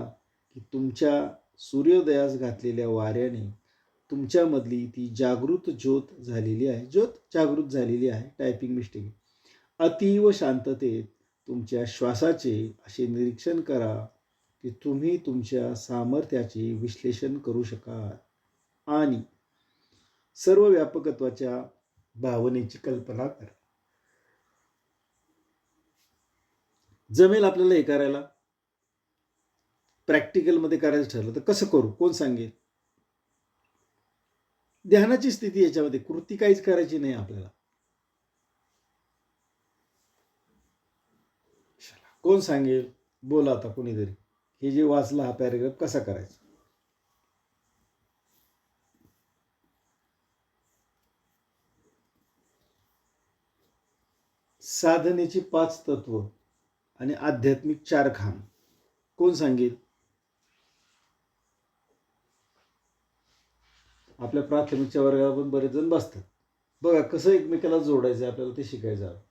की तुमच्या सूर्योदयास घातलेल्या वाऱ्याने तुमच्यामधली ती जागृत ज्योत झालेली आहे. ज्योत जागृत झालेली आहे, टायपिंग मिस्टेक. अतीव शांततेत तुमच्या श्वासाचे असे निरीक्षण करा की तुम्ही तुमच्या सामर्थ्याचे विश्लेषण करू शकाल आणि सर्व व्यापकत्वाच्या भावनेची कल्पना करा. जमेल आपल्याला हे करायला? प्रॅक्टिकलमध्ये करायचं ठरलं तर कसं करू, कोण सांगेल? ध्यानाची स्थिती, याच्यामध्ये कृती काहीच करायची नाही आपल्याला. कोण सांगेल? बोला आता कोणीतरी. हे जे वाचलं हा पॅरेग्राफ कसा करायचा? साधनेची 5 तत्व आणि आध्यात्मिक 4 खांब. कोण सांगेल? आपल्या प्राथमिकच्या वर्गाला पण बरेच जण बसतात. बघा कसं एकमेकाला जोडायचं आहे आपल्याला, ते शिकायचं आहे.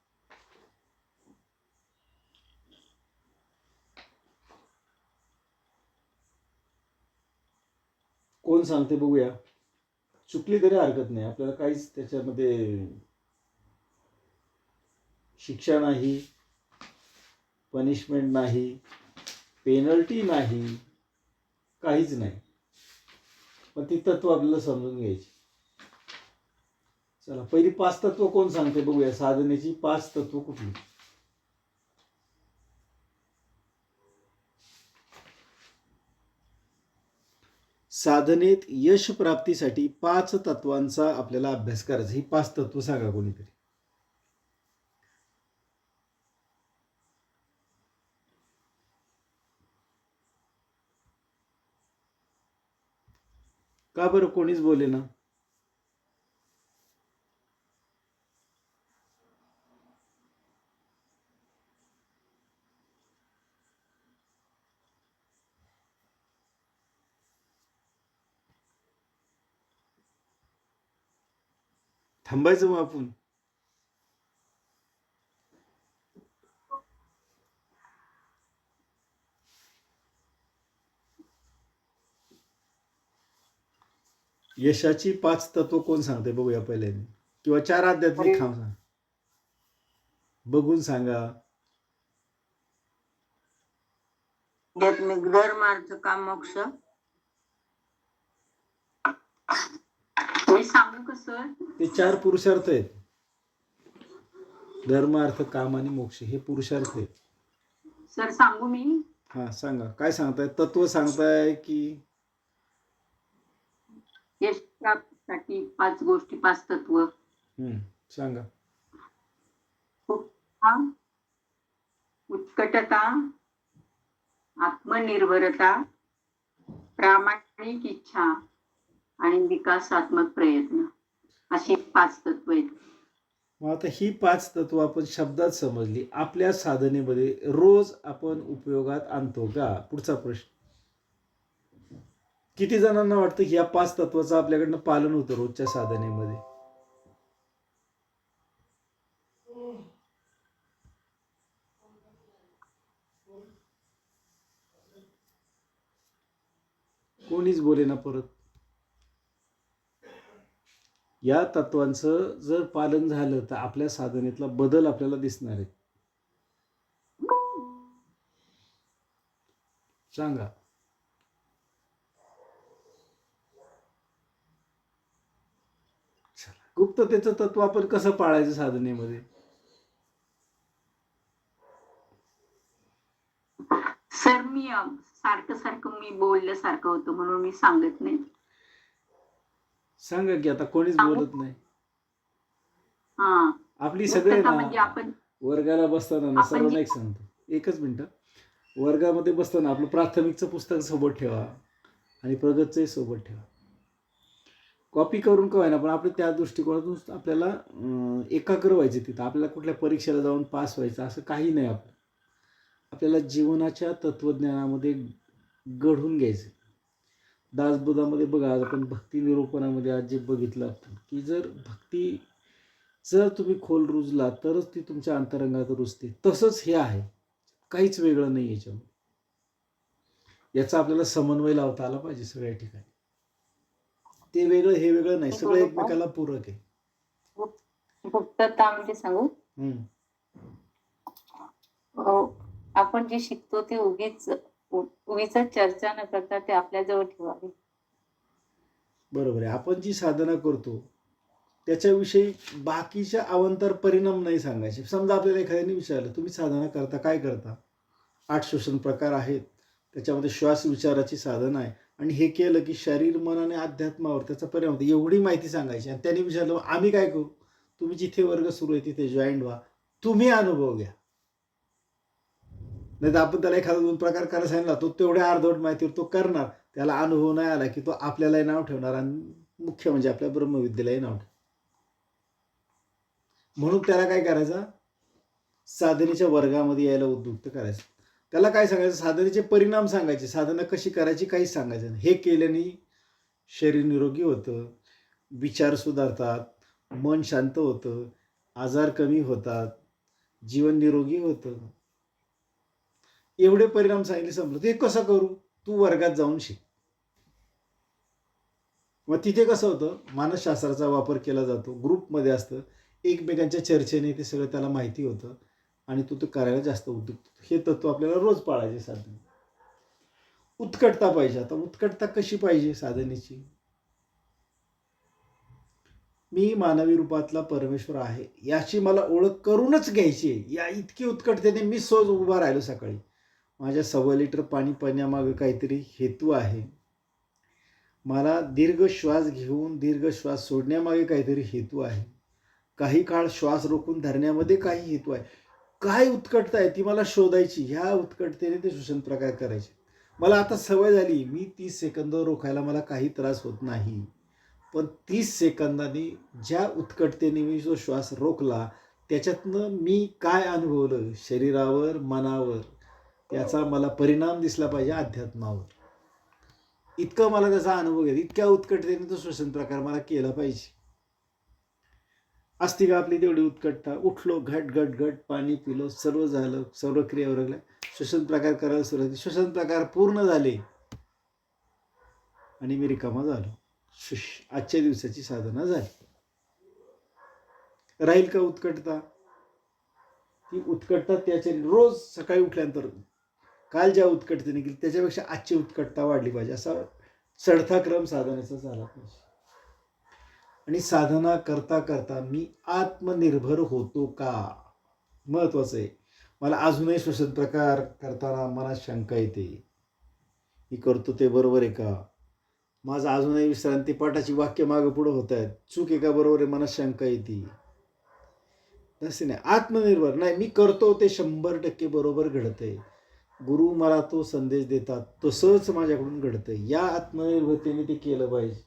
कोण सांगते बघूया. चुकली तरी हरकत नाही, आपल्याला काहीच त्याच्यामध्ये शिक्षा नाही, पनिशमेंट नाही, पेनल्टी नाही, काहीच नाही. पण ती तत्व आपल्याला समजून घ्यायची. चला, पहिली 5 तत्व कोण सांगते बघूया. साधनेची 5 तत्व कुठली? साधनेत यश प्राप्तीसाठी 5 तत्वांचा आपल्याला अभ्यास करायचा. ही 5 तत्व सांगा कोणीतरी. का बरं कोणीच बोले ना? थांबायचं मग आपण. यशाची 5 तत्व कोण सांगते बघूया पहिल्यांदा. किंवा 4 आध्यात्मिक खांब सांगा. बघून सांगा. आध्यात्मिक धर्म, अर्थ, काम, मोक्ष. मी सांगू का सर? ते 4 पुरुषार्थ आहेत. धर्म, अर्थ, काम आणि मोक्ष हे पुरुषार्थ आहेत. सर सांगू मी? हा सांगा. काय सांगताय? तत्व सांगताय की यश प्राप्तीसाठी 5 गोष्टी, 5 तत्व. सांगा. उत्कटता, आत्मनिर्भरता, प्रामाणिक इच्छा आणि विकासात्मक प्रयत्न, अशी 5 तत्व आहेत. मग आता ही 5 तत्व आपण शब्दात समजली, आपल्या साधनेमध्ये रोज आपण उपयोगात आणतो का? पुढचा प्रश्न. किती जणांना वाटतं की या 5 तत्वाचं आपल्याकडनं पालन होतं रोजच्या साधनेमध्ये? कोणीच बोले ना परत. या तत्वांचं जर पालन झालं तर आपल्या साधनेतला बदल आपल्याला दिसणार आहे. सांगा. गुप्ततेचं तत्व आपण कसं पाळायचं साधनेमध्ये? सर मी सारखं मी बोलल्यासारखं होतं म्हणून मी सांगत नाही. सांगा की आता कोणीच सांगू? बोलत नाही. हा आपली सगळे गुप्तता ना म्हणजे आपण वर्गाला बसताना ना आपण सर्वांना जी- एक सांगतो, एकच मिनिट. वर्गामध्ये बसताना आपलं प्राथमिकचं पुस्तक सोबत ठेवा आणि प्रगतचंही सोबत ठेवा. कॉपी करून का होईना पण आपण त्या दृष्टिकोनातून आपल्याला एकाग्र व्हायचे तिथं. आपल्याला कुठल्या परीक्षेला जाऊन पास व्हायचं असं काही नाही. आपल्याला जीवनाच्या तत्वज्ञानामध्ये घडून घ्यायचं. दासबोधामध्ये बघा, आज आपण भक्ती निरूपणामध्ये आज जे बघितलं आपण की जर तुम्ही खोल रुजला तरच ती तुमच्या अंतरंगात रुजते. तसंच हे आहे, काहीच वेगळं नाही याच्यामध्ये. याचा आपल्याला समन्वय लावता आला पाहिजे सगळ्या ठिकाणी. ते वेगळं हे वेगळं नाही, सगळं एकमेकाला पूरक आहे. गुप्तता म्हणजे सांगू, हम्म. आपण जे शिकतो ते उगीच चर्चा न करता ते आपल्या जवळ ठेवावे. बरोबर आहे. आपण जी साधना करतो त्याच्याविषयी बाकीच्या अवांतर परिणाम नाही सांगायचे. समजा आपल्याला एखाद्याने विचारलं, तुम्ही साधना करता, काय करता? 8 श्वसन प्रकार आहेत, त्याच्यामध्ये श्वास विचाराची साधना आहे आणि हे केलं की शरीर मन आणि अध्यात्मावर त्याचा परिणाम होतो, एवढी माहिती सांगायची. आणि त्याने विचारलं, आम्ही काय करू? तुम्ही जिथे वर्ग सुरू आहे तिथे जॉईंट व्हा, तुम्ही अनुभव घ्या. नाही तर आपण त्याला एखादा 2 प्रकार करायला सांगितला, तो तेवढ्या अर्धवट माहितीवर तो करणार, त्याला अनुभव नाही आला की तो आपल्यालाही नाव ठेवणार आणि मुख्य म्हणजे आपल्या ब्रह्मविद्येलाही नाव ठेवणार. म्हणून त्याला काय करायचं? साधनेच्या वर्गामध्ये यायला उद्युक्त करायचं. त्याला काय सांगायचं? साधनेचे परिणाम सांगायचे, साधना कशी करायची काहीच सांगायचं नाही. हे केल्याने शरीर निरोगी होतं, विचार सुधारतात, मन शांत होतं, आजार कमी होतात, जीवन निरोगी होतं. एवढे परिणाम सांगितले, संपलं. ते कसं करू? तू वर्गात जाऊन शिक. मग तिथे कसं होतं? मानसशास्त्राचा वापर केला जातो, ग्रुपमध्ये असतं, एकमेकांच्या चर्चेने ते सगळं त्याला माहिती होतं आणि तो ते करायला जास्त उद्युक्त. हे तत्व आपल्याला रोज पाळायचे साधने. उत्कटता पाहिजे. आता उत्कटता कशी पाहिजे साधनेची? मी मानवी रूपातला परमेश्वर आहे याची मला ओळख करूनच घ्यायची आहे. या इतकी उत्कटतेने मी सहज उभा राहिलो सकाळी. माझ्या 1.25 लिटर पाणी पिण्यामागे काहीतरी हेतू आहे. मला दीर्घ श्वास घेऊन दीर्घ श्वास सोडण्यामागे काहीतरी हेतू आहे. काही काळ श्वास रोखून धरण्यामध्ये काही हेतू आहे. काय उत्कटता आहे ती मला शोधायची. ह्या उत्कटतेने ते श्वसन प्रकार करायचे. मला आता सवय झाली, मी 30 सेकंद रोखायला मला काही त्रास होत नाही. पण 30 सेकंदांनी ज्या उत्कटतेने मी जो श्वास रोखला त्याच्यातनं मी काय अनुभवलं शरीरावर, मनावर, त्याचा मला परिणाम दिसला पाहिजे अध्यात्मावर. इतकं मला त्याचा अनुभव घ्या. इतक्या उत्कटतेने तो श्वसन प्रकार मला केला पाहिजे. असती का आपली तेवढी उत्कटता? उठलो, घट घट घट पाणी पिलो, सर्व झालं, सर्व क्रिया उरगल्या, श्वसन प्रकार करायला सुरुवात. श्वसन प्रकार पूर्ण झाले आणि मी रिकामा झालो. आजच्या दिवसाची साधना झाली. राहील का उत्कटता? ती उत्कटता त्याच्या रोज सकाळी उठल्यानंतर काल ज्या उत्कटतेने केली त्याच्यापेक्षा आजची उत्कटता वाढली पाहिजे, असा चढता क्रम साधनेचा झाला पाहिजे. आणि साधना करता करता मी आत्मनिर्भर होतो का? महत्वाचं आहे. मला अजूनही श्वसन प्रकार करताना मनात शंका येते, मी करतो ते बरोबर आहे का? माझं अजूनही विश्रांती पाठाची वाक्य मागं पुढं होत आहेत, चूक आहे का बरोबर आहे, मनात शंका येते. तसे नाही, आत्मनिर्भर नाही, मी करतो ते 100% बरोबर घडतंय. गुरु मला तो संदेश देतात तसंच माझ्याकडून घडतंय. या आत्मनिर्भरतेने ते केलं पाहिजे.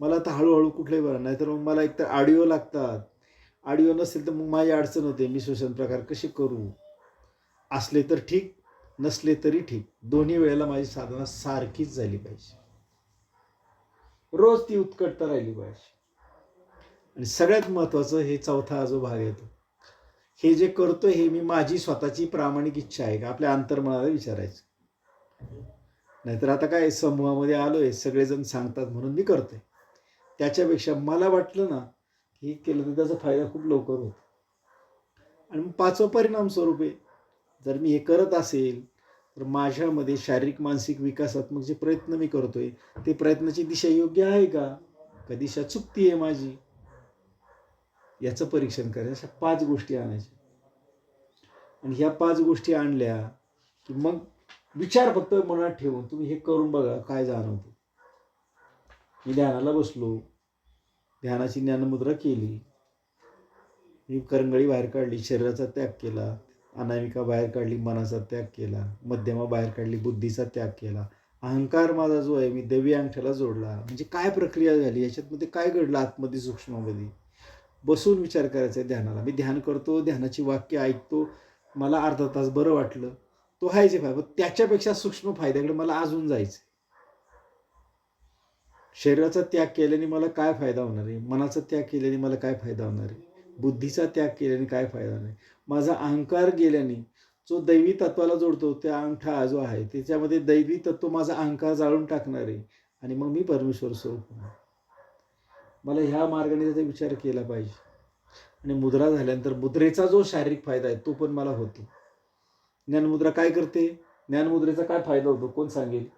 मला तर हळूहळू कुठलंही बरं नाही तर मग मला एकतर ऑडिओ लागतात. ऑडिओ नसेल तर मग माझी अडचण होते, मी श्वसन प्रकार कसे करू? असले तर ठीक, नसले तरी ठीक, दोन्ही वेळेला माझी साधना सारखीच झाली पाहिजे. रोज ती उत्कटता राहिली पाहिजे. आणि सगळ्यात महत्त्वाचं हे चौथा जो भाग येतो, हे जे करतोय हे मी माझी स्वतःची प्रामाणिक इच्छा आहे का? आपल्या अंतर्मनाला विचारायचं. नाहीतर आता काय समूहामध्ये आलोय, सगळेजण सांगतात म्हणून मी करतोय. त्याच्यापेक्षा मला वाटलं ना की हे केलं तर त्याचा फायदा खूप लवकर होतो. आणि मग 5वा परिणाम स्वरूप आहे, जर मी हे करत असेल तर माझ्यामध्ये शारीरिक मानसिक विकासात्मक जे प्रयत्न मी करतोय ते प्रयत्नाची दिशा योग्य आहे का, का दिशा चुकती आहे माझी, याचं परीक्षण करायचं. अशा 5 गोष्टी आणायच्या. आणि ह्या 5 गोष्टी आणल्या की मग विचार फक्त मनात ठेवून तुम्ही हे करून बघा काय जाणवतं. मी ध्यानाला बसलो, ध्यानाची ज्ञानमुद्रा केली, मी करंगळी बाहेर काढली, शरीराचा त्याग केला, अनामिका बाहेर काढली, मनाचा त्याग केला, मध्यमा बाहेर काढली, बुद्धीचा त्याग केला, अहंकार माझा जो आहे मी दैवी अंगठ्याला जोडला. म्हणजे काय प्रक्रिया झाली, याच्यातमध्ये काय घडलं आतमध्ये सूक्ष्ममध्ये, बसून विचार करायचा आहे ध्यानाला. मी ध्यान करतो, ध्यानाची वाक्य ऐकतो, मला अर्धा तास बरं वाटलं, तो हायचे फायदा. त्याच्यापेक्षा सूक्ष्म फायद्याकडे मला अजून जायचं. शरीराचा त्याग केल्याने मला काय फायदा होणार आहे, मनाचा त्याग केल्याने मला काय फायदा होणार आहे, बुद्धीचा त्याग केल्याने काय फायदा नाही, माझा अहंकार गेल्याने जो दैवी तत्वाला जोडतो त्या अंगठा जो आहे त्याच्यामध्ये दैवी तत्व माझा अहंकार जाळून टाकणार आहे आणि मग मी परमेश्वर स्वरूप होणार. मला ह्या मार्गाने त्याचा विचार केला पाहिजे. आणि मुद्रा झाल्यानंतर मुद्रेचा जो शारीरिक फायदा आहे तो पण मला होतो. ज्ञानमुद्रा काय करते, ज्ञानमुद्रेचा काय फायदा होतो कोण सांगेल.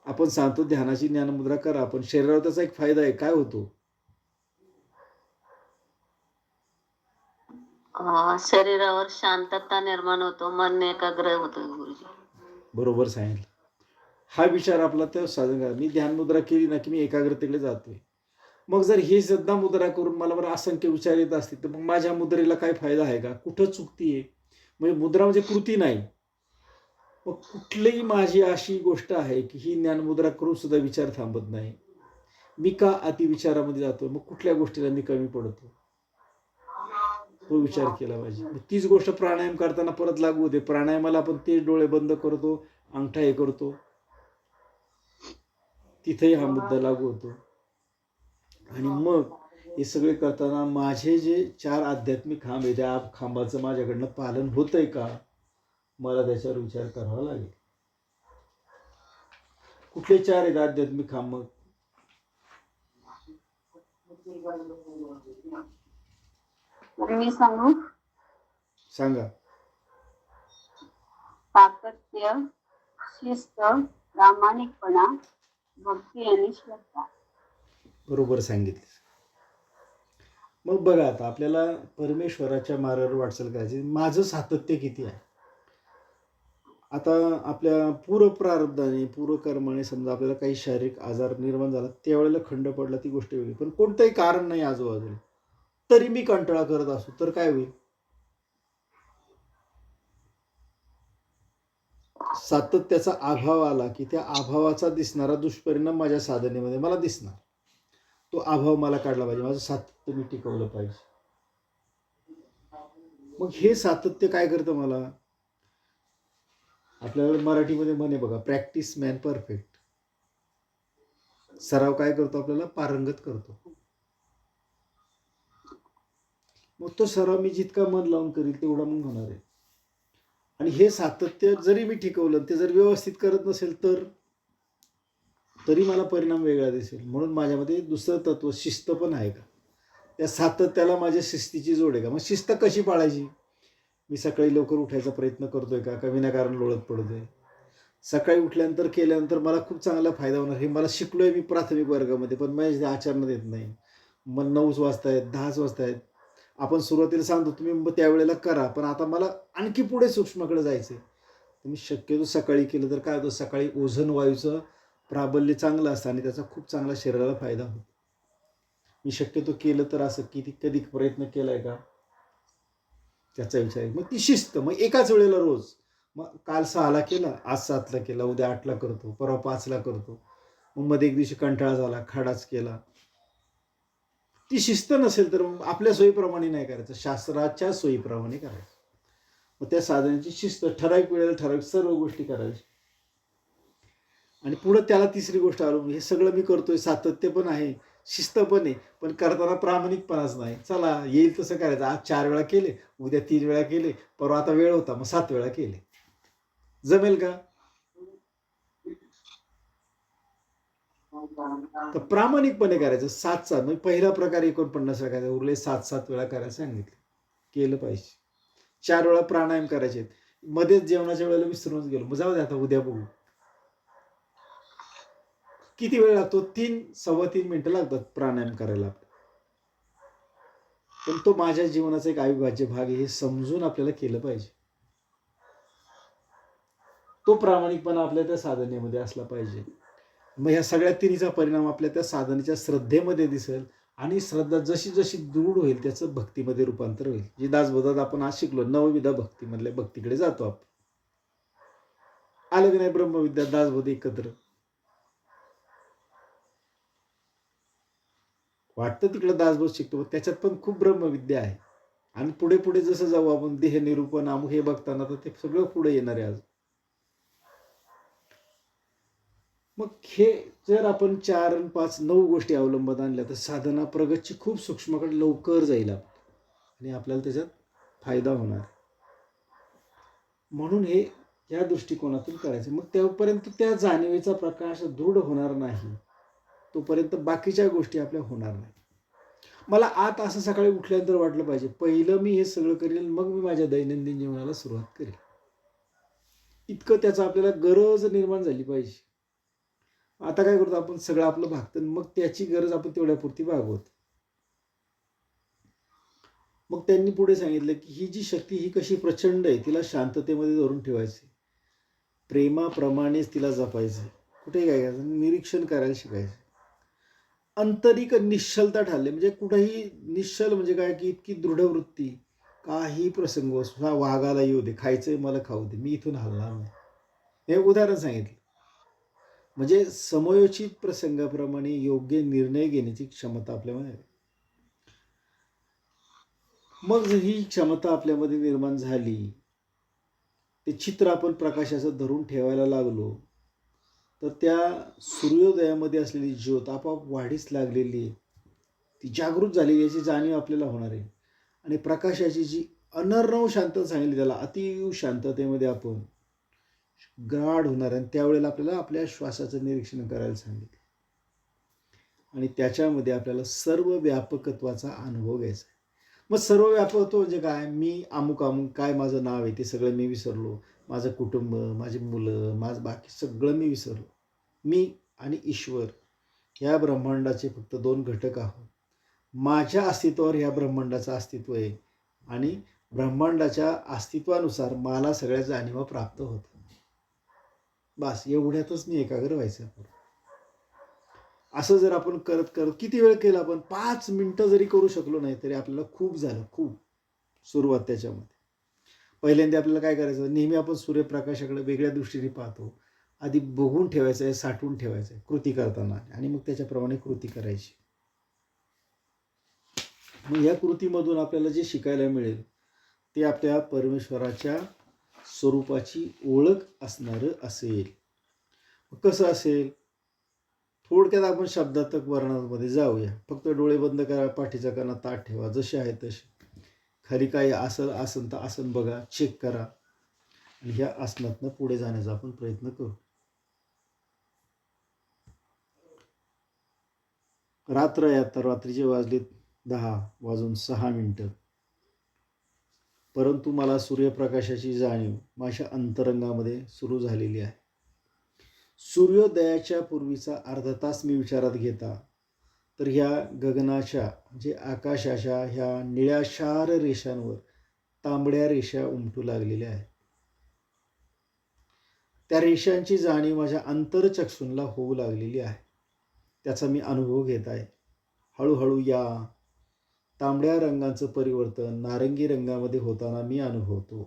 आपण सांगतो ध्यानाची ज्ञानमुद्रा करा, पण शरीरावर त्याचा एक फायदा आहे, काय होतो. शरीरावर शांतता निर्माण होतो, मन एकाग्र होतो गुरुजी. बरोबर सांगितलं. हा विचार आपला त्या साधन करा. मी ध्यानमुद्रा केली ना की मी एकाग्रतेकडे जातोय. मग जर ही सुद्धा मुद्रा करून मला बरं असंख्य विचार येत असतील तर मग माझ्या मुद्रेला काय फायदा आहे का, कुठं चुकतीये. म्हणजे मुद्रा म्हणजे कृती नाही. मग कुठलीही माझी अशी गोष्ट आहे की ही ज्ञानमुद्रा करून सुद्धा विचार थांबत नाही, मी का अतिविचारामध्ये जातो, मग कुठल्या गोष्टीला मी कमी पडतो, तो विचार केला पाहिजे. तीच गोष्ट प्राणायाम करताना परत लागू होते. प्राणायामाला आपण तेच डोळे बंद करतो, अंगठा हे करतो, तिथेही हा मुद्दा लागू होतो. आणि मग हे सगळे करताना माझे जे 4 आध्यात्मिक खांब आहे त्या खांबाचं माझ्याकडनं पालन होतंय का, मला त्याच्यावर विचार करावा लागेल. कुठले 4 आहेत आध्यात्मिक खांब. मग मी सांगू, सांगा. सातत्य, शिस्त, प्रामाणिकपणा, भक्ती आणि श्रद्धा. बरोबर सांगितलं. मग बघा आता आपल्याला परमेश्वराच्या मार्गावर वाटचाल करायची. माझं सातत्य किती आहे. आता आपल्या पूर्वप्रारब्धाने पूर्वकर्माने समजा आपल्याला काही शारीरिक आजार निर्माण झाला, त्यावेळेला खंड पडला ती गोष्ट वेगळी, पण कोणतंही कारण नाही आजूबाजूला तरी मी कंटाळा करत असतो तर काय होईल. सातत्याचा अभाव आला की त्या अभावाचा दिसणारा दुष्परिणाम माझ्या साधनेमध्ये मला दिसणार. तो अभाव मला काढला पाहिजे, माझं सातत्य मी टिकवलं पाहिजे. मग हे सातत्य काय करतं मला, आपल्याला मराठीमध्ये म्हणे बघा, प्रॅक्टिस मॅन परफेक्ट. सराव काय करतो, आपल्याला पारंगत करतो. मग तो सराव मी जितका मन लावून करील तेवढा मग होणार आहे. आणि हे सातत्य जरी मी टिकवलं, ते जर व्यवस्थित करत नसेल तर तरी मला परिणाम वेगळा दिसेल. म्हणून माझ्यामध्ये दुसरं तत्व शिस्त पण आहे का, त्या सातत्याला माझ्या शिस्तीची जोड आहे का. मग शिस्त कशी पाळायची, मी सकाळी लवकर उठायचा प्रयत्न करतोय का विनाकारण लोळत पडतोय. सकाळी उठल्यानंतर केल्यानंतर मला खूप चांगला फायदा होणार हे मला शिकलोय मी प्राथमिक वर्गामध्ये, पण माझ्या आचरणात येत नाही. मग 9 वाजतायत 10 वाजतायत, आपण सुरुवातीला सांगतो तुम्ही त्यावेळेला करा, पण आता मला आणखी पुढे सूक्ष्मकडे जायचं आहे. तुम्ही शक्यतो सकाळी केलं तर काय होतं, सकाळी ओझोन वायूचं प्राबल्य चांगलं असतं आणि त्याचा खूप चांगला शरीराला फायदा होतो. मी शक्यतो केलं तर असं किती कधी प्रयत्न केलाय का त्याचा विचार आहे. मग ती शिस्त, मग एकाच वेळेला रोज, मग काल 6ला केला, आज 7ला केला, उद्या 8ला करतो, परवा 5ला करतो. मग मध्ये एक दिवशी कंटाळा झाला, खाडाच केला. ती शिस्त नसेल तर मग आपल्या सोयीप्रमाणे नाही करायचं, शास्त्राच्या सोयीप्रमाणे करायचं. मग त्या साधनाची शिस्त, ठराविक वेळेला ठराविक सर्व गोष्टी करायच्या. आणि पुढं त्याला तिसरी गोष्ट आलो, हे सगळं मी करतोय, सातत्य पण आहे, शिस्त पण आहे, पण करताना प्रामाणिकपणाच नाही. चला येईल तसं करायचं, आज 4 वेळा केले, उद्या 3 वेळा केले, परवा आता वेळ होता मग 7 वेळा केले. जमेल का. तर प्रामाणिकपणे करायचं 7-7 म्हणजे पहिला प्रकार 49 वेळा करायचा, उरले 7-7 वेळा करायला सांगितले. केलं पाहिजे. 4 वेळा प्राणायाम करायचे आहेत. मध्येच जेवणाच्या वेळेला विसरूनच गेलो. मग जाऊ दे आता उद्या बघू. किती वेळ लागतो? 3-3.25 मिनिटं लागतात प्राणायाम करायला. पण तो माझ्या जीवनाचा एक अविभाज्य भाग आहे हे समजून आपल्याला केलं पाहिजे. तो प्रामाणिकपणा आपल्या त्या साधनेमध्ये असला पाहिजे. मग ह्या सगळ्या तिन्हीचा परिणाम आपल्या त्या साधनेच्या श्रद्धेमध्ये दिसेल आणि श्रद्धा जशी जशी दृढ होईल त्याचं भक्तीमध्ये रूपांतर होईल. जी दासबोधात आपण आज शिकलो नवविधा भक्ती मधल्या भक्तीकडे जातो आपण. आलं की नाही ब्रह्मविद्या दासबोध एकत्र? वाटतं तिकडं दासबोध शिकतो त्याच्यात पण खूप ब्रह्मविद्या आहे. आणि पुढे पुढे जसं जाऊ आपण देह निरूपण अमुक हे बघताना तर ते सगळं पुढे येणार आहे आज. मग हे जर आपण 4 आणि 5 9 गोष्टी अवलंबत आणल्या तर साधना प्रगतची खूप सूक्ष्मकडे लवकर जाईल आणि आपल्याला त्याच्यात फायदा होणार. म्हणून हे या दृष्टिकोनातून करायचं. मग तेव्हापर्यंत त्या जाणीवेचा प्रकाश दृढ होणार नाही तोपर्यंत बाकीच्या गोष्टी आपल्या होणार नाही. मला आत असं सकाळी उठल्यानंतर वाटलं पाहिजे पहिलं मी हे सगळं करेल मग मी माझ्या दैनंदिन जीवनाला सुरुवात करेल. इतकं त्याचं आपल्याला गरज निर्माण झाली पाहिजे. आता काय करतो आपण सगळं आपलं भागतं मग त्याची गरज आपण तेवढ्यापुरती भागवत. मग त्यांनी पुढे सांगितलं की ही जी शक्ती ही कशी प्रचंड आहे तिला शांततेमध्ये धरून ठेवायची, प्रेमाप्रमाणेच तिला जपायचं. कुठे काय करायचं? निरीक्षण करायला शिकायचं. आंतरिक निश्चलता ठरले म्हणजे कुठेही निश्चल म्हणजे काय की इतकी दृढवृत्ती काही प्रसंग वाघाला येऊ दे खायचंय मला खाऊ दे मी इथून हलणार नाही. हे उदाहरण सांगितलं. म्हणजे समयोचित प्रसंगाप्रमाणे योग्य निर्णय घेण्याची क्षमता आपल्यामध्ये आहे. मग जर ही क्षमता आपल्यामध्ये निर्माण झाली ते चित्र आपण प्रकाशाचं धरून ठेवायला लागलो तर त्या सूर्योदयामध्ये असलेली ज्योत आपोआप वाढीस लागलेली आहे ती जागृत झालेली याची जाणीव आपल्याला होणार आहे. आणि प्रकाशाची जी अनर्णव शांतता सांगितली त्याला अतिव शांततेमध्ये आपण गाढ होणार आणि त्यावेळेला आपल्याला आपल्या श्वासाचं निरीक्षण करायला सांगितलं आणि त्याच्यामध्ये आपल्याला सर्व व्यापकत्वाचा अनुभव घ्यायचा आहे. मग सर्व व्यापकत्व म्हणजे काय? मी अमुक अमुक काय माझं नाव आहे ते सगळं मी विसरलो, माझं कुटुंब माझी मुलं माझं बाकी सगळं मी विसरलो. मी आणि ईश्वर ह्या ब्रह्मांडाचे फक्त 2 घटक आहोत. माझ्या अस्तित्वावर ह्या ब्रह्मांडाचं अस्तित्व आहे आणि ब्रह्मांडाच्या अस्तित्वानुसार मला सगळ्या जाणीवा प्राप्त होतात. बस एवढ्यातच मी एकाग्र व्हायचं. असं जर आपण करत करत किती वेळ केलं आपण 5 मिनिटं जरी करू शकलो नाही तरी आपल्याला खूप झालं. खूप सुरुवात त्याच्यामध्ये. पहिल्यांदा आपल्याला काय करायचं नेहमी आपण सूर्यप्रकाशाकडे वेगळ्या दृष्टीने पाहतो. आधी बघून ठेवायचं आहे साठवून ठेवायचं आहे कृती करताना आणि मग त्याच्याप्रमाणे कृती करायची. मग या कृतीमधून आपल्याला जे शिकायला मिळेल ते आपल्या परमेश्वराच्या स्वरूपाची ओळख असणारं असेल. कसं असेल? थोडक्यात आपण शब्दात्मक वर्णनामध्ये जाऊया. फक्त डोळे बंद करा, पाठीचा कणा ताठ ठेवा, जसे आहे तसे. खाली काही आसन तर आसन बघा, चेक करा आणि ह्या आसनातनं पुढे जाण्याचा आपण प्रयत्न करू. रात्र आहे आता, रात्रीचे वाजले 10:06 परंतु मला सूर्यप्रकाशाची जाणीव माझ्या अंतरंगामध्ये सुरू झालेली आहे. सूर्योदयाच्या पूर्वीचा अर्धा तास मी विचारात घेता तर ह्या गगनाच्या म्हणजे आकाशाच्या ह्या निळ्याशार रेषांवर तांबड्या रेषा उमटू लागलेल्या आहेत. त्या रेषांची जाणीव माझ्या अंतरचक्षुंला होऊ लागलेली आहे. त्याचा मी अनुभव घेत आहे. हळूहळू या तांबड्या रंगाचं परिवर्तन नारंगी रंगामध्ये होताना मी अनुभवतो.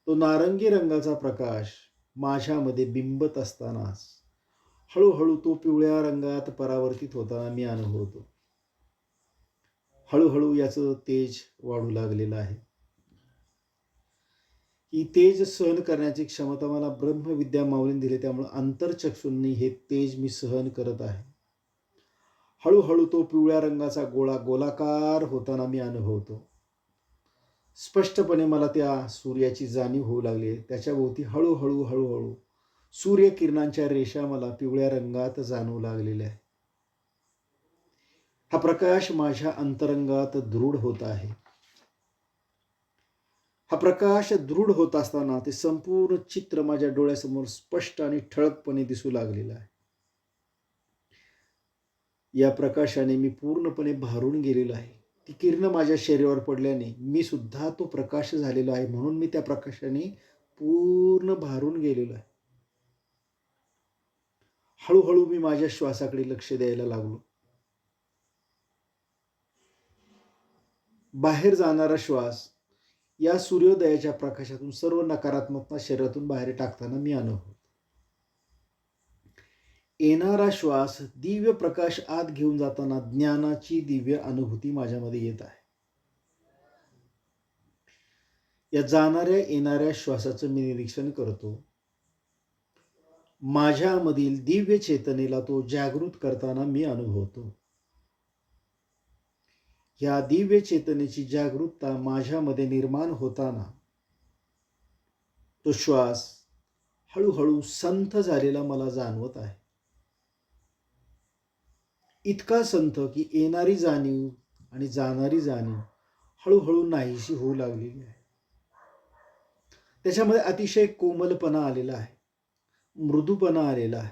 तो नारंगी रंगाचा प्रकाश माझ्यामध्ये बिंबत असतानाच हळूहळू तो पिवळ्या रंगात परावर्तित होताना मी अनुभवतो. हळूहळू याचं तेज वाढू लागलेलं आहे. ही तेज सहन करण्याची क्षमता मला ब्रह्मविद्या माऊलीने दिली त्यामुळे अंतरचक्षुंनी हे तेज मी सहन करत आहे. हळूहळू तो पिवळ्या रंगाचा गोळा गोलाकार होताना मी अनुभवतो. स्पष्टपणे मला त्या सूर्याची जाणीव होऊ लागली. त्याच्याभोवती हळूहळू सूर्यकिरणांच्या रेषा मला पिवळ्या रंगात जाणवू लागलेल्या आहे. हा प्रकाश माझ्या अंतरंगात दृढ होत आहे. हा प्रकाश दृढ होत असताना ते संपूर्ण चित्र माझ्या डोळ्यासमोर स्पष्ट आणि ठळकपणे दिसू लागलेलं आहे. या प्रकाशाने मी पूर्णपणे भारून गेलेलो आहे. ती किरण माझ्या शरीरावर पडल्याने मी सुद्धा तो प्रकाश झालेलो आहे, म्हणून मी त्या प्रकाशाने पूर्ण भारून गेलेलो आहे. हळूहळू मी माझ्या श्वासाकडे लक्ष द्यायला लागलो. बाहेर जाणारा श्वास या सूर्योदयाच्या प्रकाशातून सर्व नकारात्मकता शरीरातून बाहेर टाकताना मी अनुभवतो. येणारा श्वास दिव्य प्रकाश आत घेऊन जाताना ज्ञानाची दिव्य अनुभूती माझ्यामध्ये येत आहे. या जाणाऱ्या येणाऱ्या श्वासाचं मी निरीक्षण करतो. माझ्यामधील दिव्य चेतनेला तो जागृत करताना मी अनुभवतो. या दिव्य चेतनेची जागरूकता माझ्यामध्ये निर्माण होताना तो श्वास हळूहळू संथ झालेला मला जाणवत आहे. इतका संथ की येणारी जाणीव आणि जाणारी जाणीव हळूहळू नाहीशी होऊ लागलेली आहे. त्याच्यामध्ये अतिशय कोमलपणा आलेला आहे, मृदूपणा आलेला आहे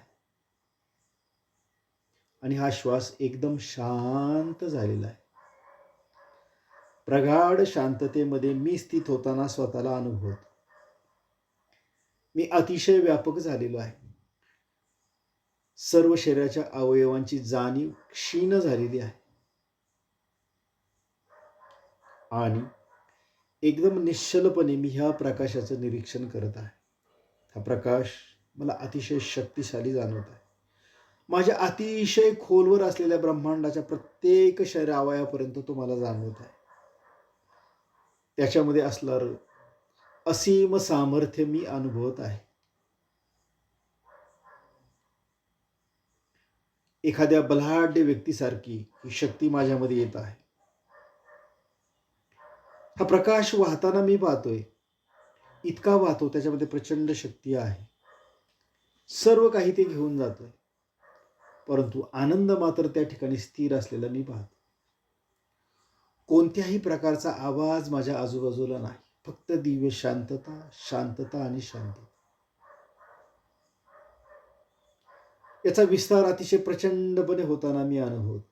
आणि हा श्वास एकदम शांत झालेला आहे. प्रगाढ शांततेमध्ये मी स्थित होताना स्वतःला अनुभवतो. मी अतिशय व्यापक झालेलो आहे. सर्व शरीराच्या अवयवांची जाणीव क्षीण झालेली आहे आणि एकदम निश्चलपणे मी ह्या प्रकाशाचं निरीक्षण करत आहे. हा प्रकाश मला अतिशय शक्तिशाली जाणवत आहे. माझ्या अतिशय खोलवर असलेल्या ब्रह्मांडाच्या प्रत्येक शरीर अवयवापर्यंत तो मला जाणवत आहे. त्याच्यामध्ये असणारं असीम सामर्थ्य मी अनुभवत आहे. एखाद्या बलाढ्य व्यक्तीसारखी ही शक्ती माझ्यामध्ये येत आहे. हा प्रकाश वाहताना मी पाहतोय. इतका वाहतो, त्याच्यामध्ये प्रचंड शक्ती आहे. सर्व काही ते घेऊन जातोय, परंतु आनंद मात्र त्या ठिकाणी स्थिर असलेला मी पाहतो. कोणत्याही प्रकारचा आवाज माझ्या आजूबाजूला नाही, फक्त दिव्य शांतता, शांतता आणि शांतता. याचा विस्तार अतिशय प्रचंडपणे होताना मी अनुभवतो.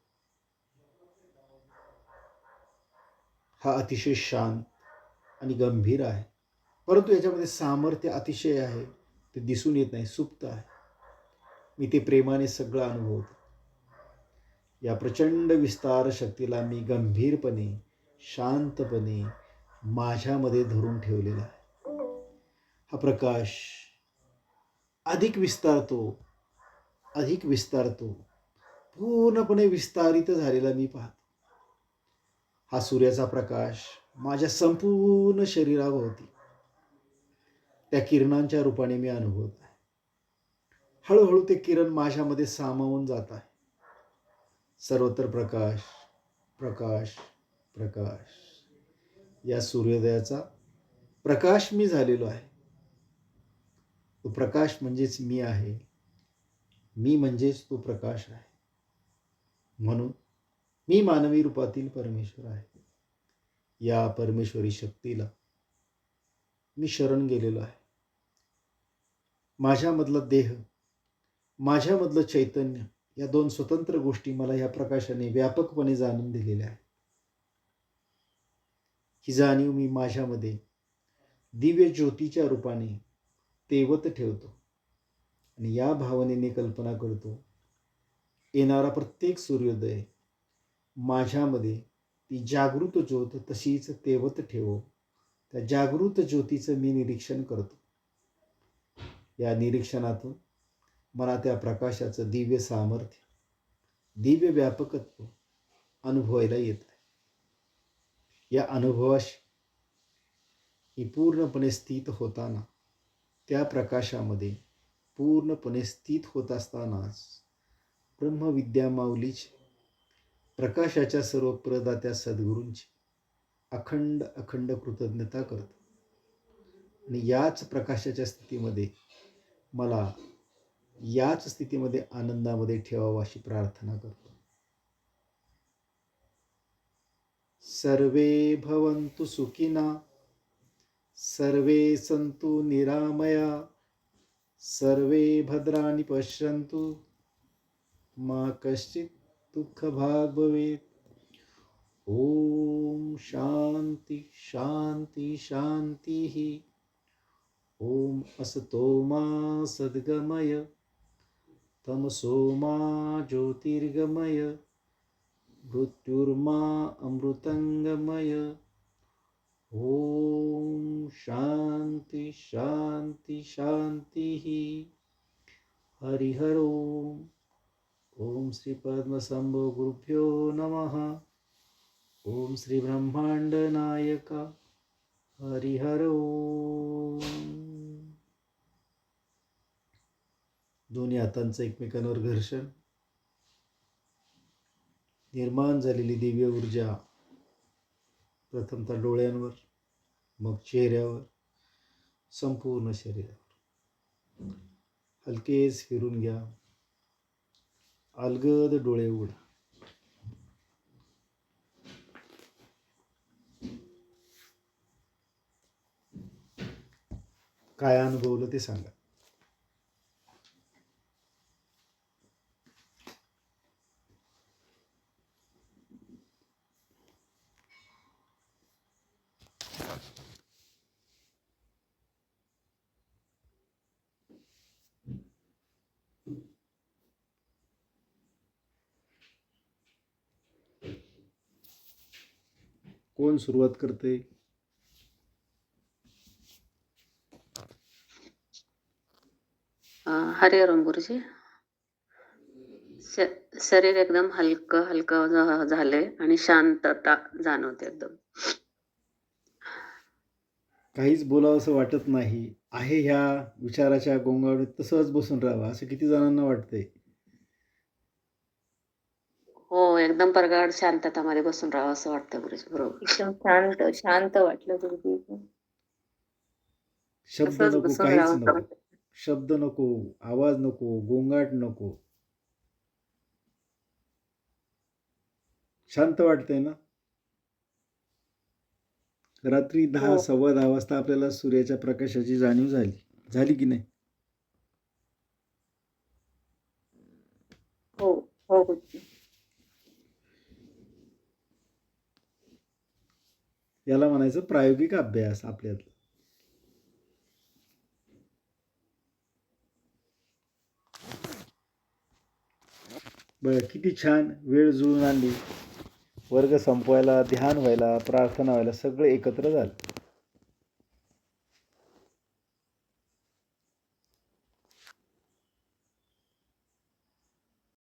हा अतिशय शांत आणि गंभीर आहे, परंतु याच्यामध्ये सामर्थ्य अतिशय आहे, ते दिसून येत नाही, सुप्त आहे. मी ते प्रेमाने सगळं अनुभवतो. या प्रचंड विस्तार शक्तीला मी गंभीरपणे, शांतपणे माझ्यामध्ये धरून ठेवलेला आहे. हा प्रकाश अधिक विस्तारतो, अधिक विस्तारतो, पूर्णपणे विस्तारित झालेला मी पाहतो. हा सूर्याचा प्रकाश माझ्या संपूर्ण शरीराभोवती त्या किरणांच्या रूपाने मी अनुभवत आहे. हळूहळू ते किरण माझ्यामध्ये सामावून जात आहे. सर्वत्र प्रकाश, प्रकाश, प्रकाश. या सूर्योदयाचा प्रकाश मी झालेलो आहे. तो प्रकाश म्हणजेच मी आहे. मी म्हणजेच तो प्रकाश आहे. म्हणून मी मानवी रूपातील परमेश्वर आहे. या परमेश्वरी शक्तीला मी शरण गेलेलो आहे. माझ्यामधला देह, माझ्यामधलं चैतन्य, या दोन स्वतंत्र गोष्टी मला या प्रकाशाने व्यापकपणे जाणून दिलेल्या आहेत. ही जाणीव मी माझ्यामध्ये दिव्य ज्योतीच्या रूपाने तेवत ठेवतो आणि या भावनेने कल्पना करतो, येणारा प्रत्येक सूर्योदय माझ्यामध्ये ती जागृत ज्योत तशीच तेवत ठेवो. त्या जागृत ज्योतीचं मी निरीक्षण करतो. या निरीक्षणातून मला त्या प्रकाशाचं दिव्य सामर्थ्य, दिव्य व्यापकत्व अनुभवायला येत आहे. या अनुभवाशी ही पूर्णपणे स्थित होताना, त्या प्रकाशामध्ये पूर्णपणे स्थित होत असतानाच ब्रह्मविद्या माऊलीची, प्रकाशाच्या सर्व प्रदात्या सद्गुरूंची अखंड अखंड कृतज्ञता करतो. आणि याच प्रकाशाच्या स्थितीमध्ये मला याच स्थितीमध्ये आनंदामध्ये ठेवावं अशी प्रार्थना करतो. सर्वे भवन्तु सुखिनः, सर्वे सन्तु निरामया, सर्वे भद्राणि पश्यन्तु, मा कश्चित् दुःखभाग् भवेत्. ओम शांती शांती शांती. ओम असतो मा सद्गमय, तमसो मा ज्योतिर्गमय, मृत्युर्मा अमृतंगमय. ओम शांती शांती शांती. हरिहर ओम. ओम श्री पद्मसंभो गुरुभ्यो नमः. ओम श्री ब्रह्मांड नायका. हरिहर ओम. दोन्ही हातांचं एकमेकांवर घर्षण. निर्माण झालेली दिव्य ऊर्जा प्रथमतः डोळ्यांवर, मग चेहऱ्यावर, संपूर्ण शरीरावर हलकेच फिरून घ्या. अलगद डोळे उघडा. काय अनुभवलं ते सांगा. कोण सुरुवात करते? हरिओम गुरुजी. शरीर एकदम हलकं हलकं झालंय आणि शांतता जाणवते एकदम. काहीच बोलावं असं वाटत नाही आहे. ह्या विचाराच्या गोंगावळीत तसंच बसून राहावं असं किती जणांना वाटतंय? हो, एकदम प्रगाढ शांततामध्ये बसून राहावं असं वाटतं गुरुजी. बरोबर. एकदम शांत शांत वाटलं गुरुजी. शब्द तसंच नको, बसून काहीच राहावं नको. शब्द नको, आवाज नको, गोंगाट नको. शांत वाटतंय ना? रात्री 10, हो. 10:15 वाजता आपल्याला सूर्याच्या प्रकाशाची जाणीव झाली की नाही? हो हो गुरुजी. याला म्हणायचं प्रायोगिक अभ्यास आपल्यात. बरं, किती छान वेळ जुळून आणली. वर्ग संपवायला, ध्यान व्हायला, प्रार्थना व्हायला सगळं एकत्र झालं.